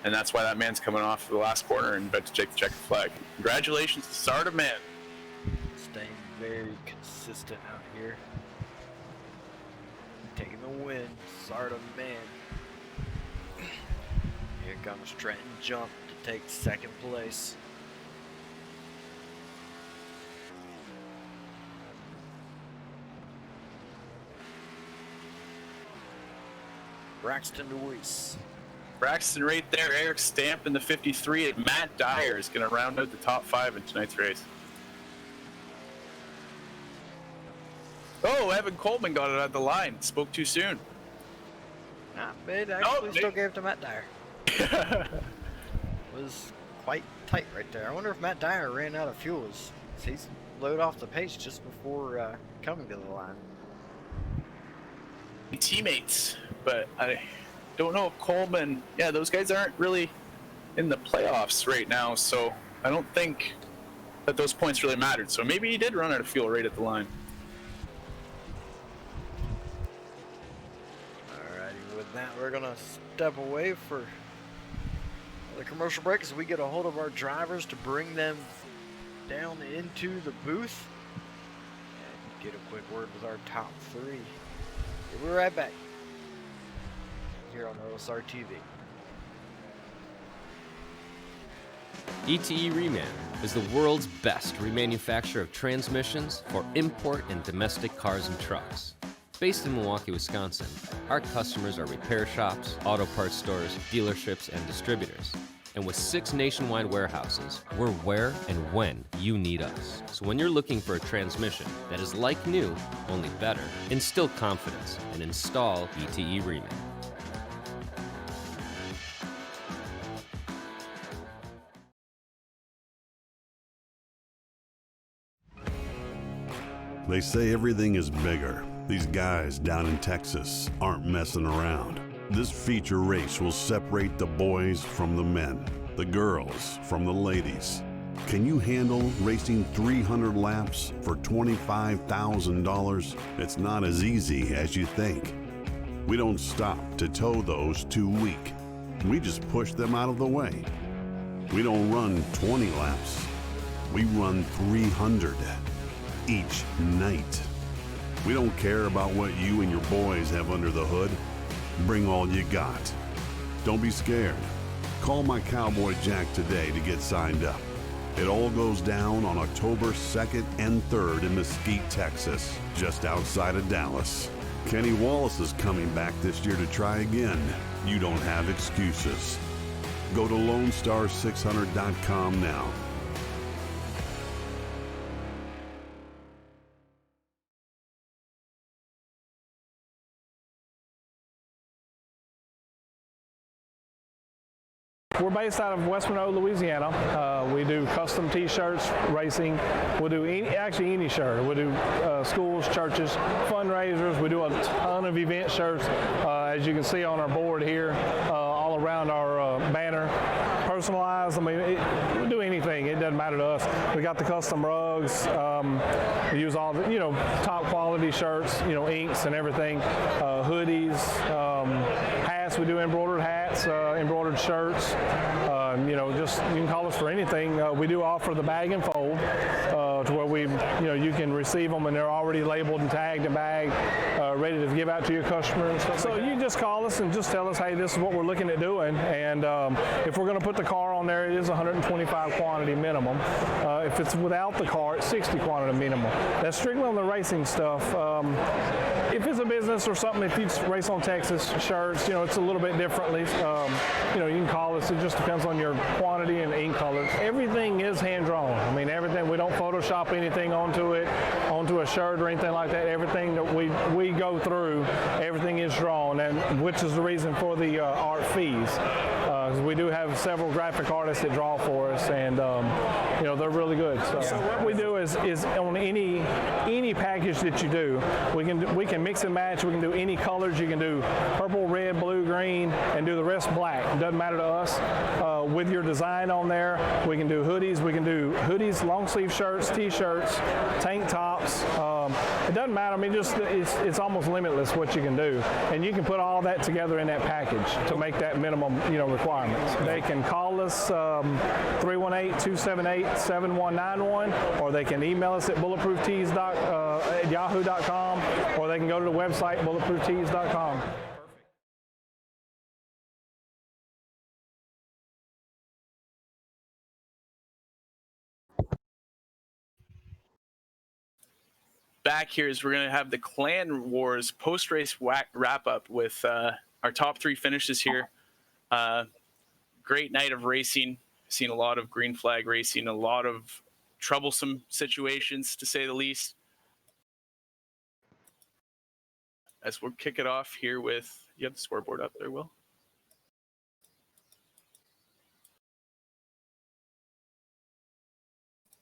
and that's why that man's coming off the last corner and about to take the checkered flag. Congratulations to Sarda man. Staying very consistent out here. taking the win. Sarda, man. Here comes Trenton Jump to take second place. Braxton Deweese. Braxton right there, Eric Stamp in the 53, and Matt Dyer is going to round out the top 5 in tonight's race. Oh, Evan Coleman got it at the line. Spoke too soon. Nah, it actually still gave it to Matt Dyer. Was quite tight right there. I wonder if Matt Dyer ran out of fuel. He's loaded off the pace just before coming to the line. Teammates, but I don't know if Coleman, yeah, those guys aren't really in the playoffs right now, so I don't think that those points really mattered. So maybe he did run out of fuel right at the line. Alrighty, with that, we're gonna step away for the commercial break as we get a hold of our drivers to bring them down into the booth and get a quick word with our top 3. We'll be right back here on OSR TV. ETE Reman is the world's best remanufacturer of transmissions for import and domestic cars and trucks. Based in Milwaukee, Wisconsin, our customers are repair shops, auto parts stores, dealerships, and distributors. And with 6 nationwide warehouses, we're where and when you need us. So when you're looking for a transmission that is like new, only better, instill confidence and install ETE Reman. They say everything is bigger. These guys down in Texas aren't messing around. This feature race will separate the boys from the men, the girls from the ladies. Can you handle racing 300 laps for $25,000? It's not as easy as you think. We don't stop to tow those too weak. We just push them out of the way. We don't run 20 laps. We run 300 each night. We don't care about what you and your boys have under the hood. Bring all you got. Don't be scared. Call my Cowboy Jack today to get signed up. It all goes down on October 2nd and 3rd in Mesquite, Texas, just outside of Dallas. Kenny Wallace is coming back this year to try again. You don't have excuses. Go to LoneStar600.com now. We're based out of West Monroe, Louisiana. We do custom T-shirts, racing. We'll do any shirt. We'll do schools, churches, fundraisers. We do a ton of event shirts, as you can see on our board here, all around our banner. Personalized. I mean, we do anything. It doesn't matter to us. We got the custom rugs. We use all the, top quality shirts, inks and everything. Hoodies, hats. We do embroidered hats, embroidered shirts. Just you can call us for anything. We do offer the bag and fold, to where you can receive them and they're already labeled and tagged and bagged, ready to give out to your customer and stuff. So you just call us and just tell us, hey, this is what we're looking at doing, and if we're going to put the car on there, it is 125 quantity minimum. If it's without the car, it's 60 quantity minimum. That's strictly on the racing stuff. If it's a business or something, if you race on Texas shirts, it's a little bit differently. You can call us. It just depends on your quantity and ink color. Everything is hand drawn. I mean, everything. We don't Photoshop anything onto a shirt or anything like that. Everything that we go through, everything is drawn, and which is the reason for the art fees. We do have several graphic artists that draw for us, and they're really good. So what we do is on any package that you do, we can mix and match. We can do any colors. You can do purple, red, blue, green, and do the rest black. It doesn't matter to us. With your design on there, we can do hoodies. We can do hoodies, long sleeve shirts, T-shirts, tank tops. It doesn't matter. I mean, it's almost limitless what you can do, and you can put all that together in that package to make that minimum requirements. They can call us 318-278-7191, or they can email us at bulletprooftees@yahoo.com, or or they can go to the website bulletprooftees.com. Back here is we're going to have the Clan Wars post-race wrap-up with our top 3 finishes here. Great night of racing. Seen a lot of green flag racing, a lot of troublesome situations, to say the least. As we'll kick it off here with, you have the scoreboard up there, Will?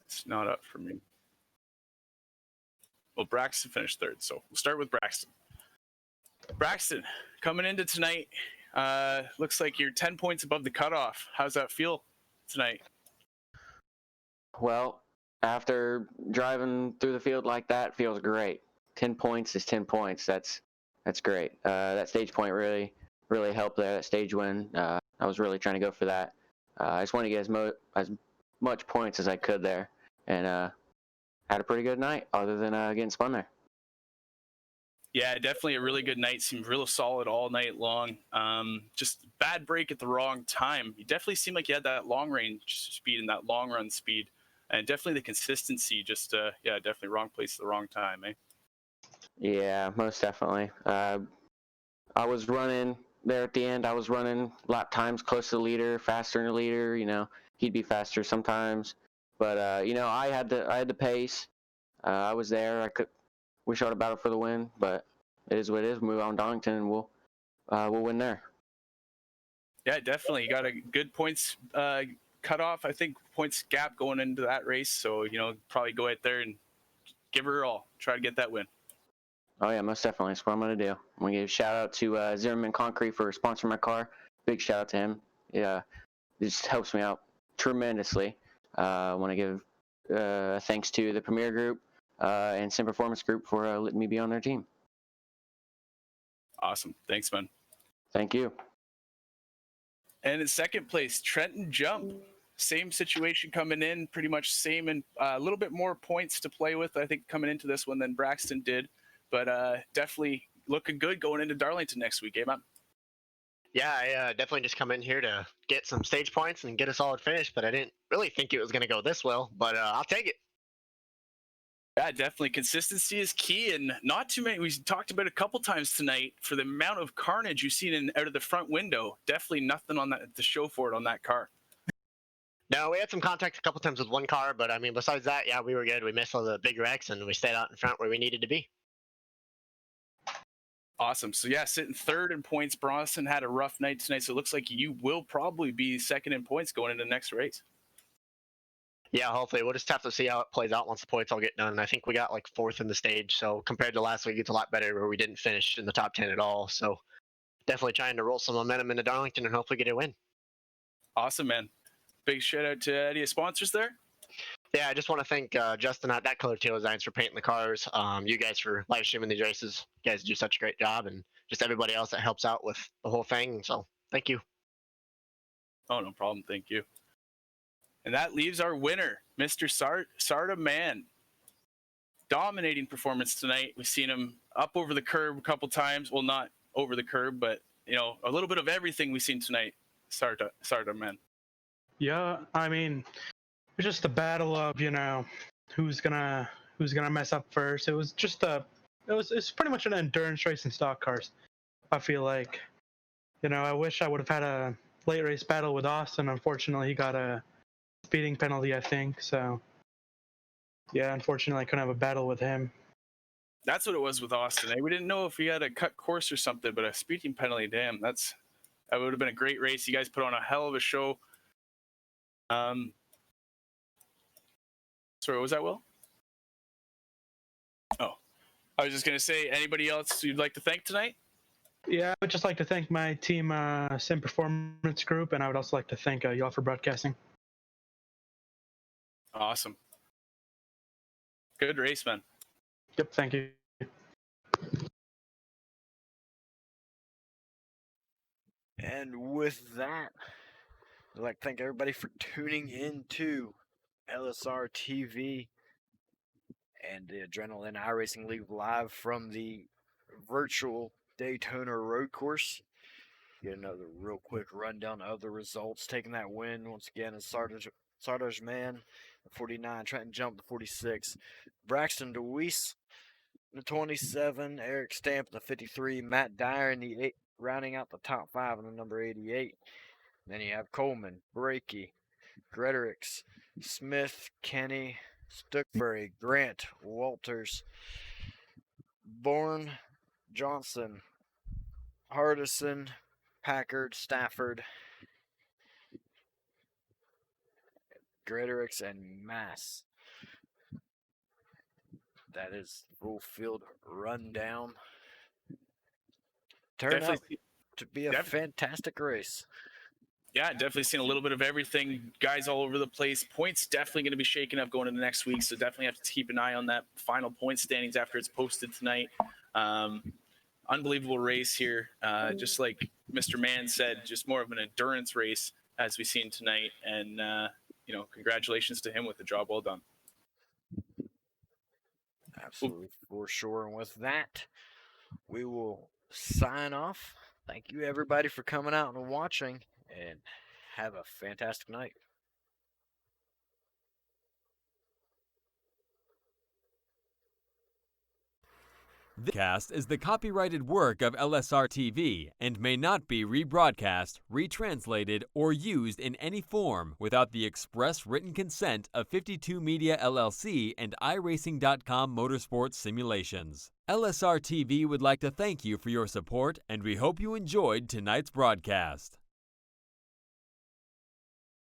It's not up for me. Well, Braxton finished 3rd, so we'll start with Braxton. Braxton, coming into tonight, looks like you're 10 points above the cutoff. How's that feel tonight? Well, after driving through the field like that, feels great. 10 points is 10 points. That's great. That stage point really helped there. That stage win. I was really trying to go for that. I just wanted to get as much points as I could there, and had a pretty good night, other than getting spun there. Yeah, definitely a really good night. Seemed real solid all night long. Just bad break at the wrong time. You definitely seemed like you had that long range speed and that long run speed, and definitely the consistency. Just yeah, definitely wrong place at the wrong time, eh? Yeah, most definitely. I was running there at the end. I was running lap times close to the leader, faster than the leader. You know, he'd be faster sometimes, but you know, I had the pace. I was there. We showed a battle for the win, but it is what it is. Move on Darlington, and we'll win there. Yeah, definitely. You got a good points cutoff. I think points gap going into that race. So you know, probably go out there and give her all. Try to get that win. Oh yeah, most definitely. That's what I'm gonna do. I'm gonna give a shout out to Zimmerman Concrete for sponsoring my car. Big shout out to him. Yeah, it just helps me out tremendously. I want to give thanks to the Premier Group and Sim Performance Group for letting me be on their team. Awesome. Thanks, man. Thank you. And in 2nd place, Trenton Jump. Same situation coming in, pretty much same, and a little bit more points to play with, I think, coming into this one than Braxton did. But definitely looking good going into Darlington next week, eh, man? Yeah, I definitely just come in here to get some stage points and get a solid finish, but I didn't really think it was going to go this well, but I'll take it. Yeah, definitely. Consistency is key, and not too many. We talked about it a couple times tonight for the amount of carnage you've seen out of the front window. Definitely nothing on that to show for it on that car. No, we had some contact a couple times with one car, but I mean, besides that, yeah, we were good. We missed all the big wrecks, and we stayed out in front where we needed to be. Awesome. So yeah, sitting 3rd in points. Bronson had a rough night tonight, so it looks like you will probably be 2nd in points going into the next race. Yeah, hopefully. We'll just have to see how it plays out once the points all get done. I think we got like 4th in the stage, so compared to last week, it's a lot better where we didn't finish in the top 10 at all. So definitely trying to roll some momentum into Darlington and hopefully get a win. Awesome, man. Big shout out to any sponsors there. Yeah, I just want to thank Justin at That Color Tail Designs for painting the cars. You guys for live streaming these races. You guys do such a great job, and just everybody else that helps out with the whole thing. So thank you. Oh, no problem. Thank you. And that leaves our winner, Mr. Sarda Man. Dominating performance tonight. We've seen him up over the curb a couple times. Well, not over the curb, but you know, a little bit of everything we've seen tonight. Sarda Man. Yeah, I mean, it's just a battle of, you know, who's gonna mess up first. It was just it's pretty much an endurance race in stock cars. I feel like, you know, I wish I would have had a late race battle with Austin. Unfortunately, he got a speeding penalty, I think. So yeah, unfortunately, I couldn't have a battle with him. That's what it was with Austin. We didn't know if he had a cut course or something, but a speeding penalty. Damn, that would have been a great race. You guys put on a hell of a show. Sorry, what was that, Will? Oh, I was just gonna say, anybody else you'd like to thank tonight? Yeah, I would just like to thank my team, Sim Performance Group, and I would also like to thank y'all for broadcasting. Awesome. Good race, man. Yep, thank you. And with that, I'd like to thank everybody for tuning in to LSR TV and the Adrenaline iRacing League live from the virtual Daytona road course. Get another real quick rundown of the results. Taking that win once again is Sardar's Man, the 49. Trenton Jump, the 46. Braxton DeWeese, the 27. Eric Stamp, the 53. Matt Dyer in the 8, rounding out the top 5 in the number 88. Then you have Coleman, Brakey, Gretorix, Smith, Kenny, Stuckbury, Grant, Walters, Bourne, Johnson, Hardison, Packard, Stafford, Gretorix, and Mass. That is full field rundown. Turned out to be a fantastic race. Yeah, definitely seen a little bit of everything. Guys all over the place. Points definitely going to be shaking up going into next week, so definitely have to keep an eye on that final point standings after it's posted tonight. Unbelievable race here. Just like Mr. Mann said, just more of an endurance race as we've seen tonight. And, congratulations to him with the job well done. Absolutely, for sure. And with that, we will sign off. Thank you, everybody, for coming out and watching, and have a fantastic night. This cast is the copyrighted work of LSR TV and may not be rebroadcast, retranslated, or used in any form without the express written consent of 52 Media LLC and iRacing.com Motorsports Simulations. LSR TV would like to thank you for your support, and we hope you enjoyed tonight's broadcast.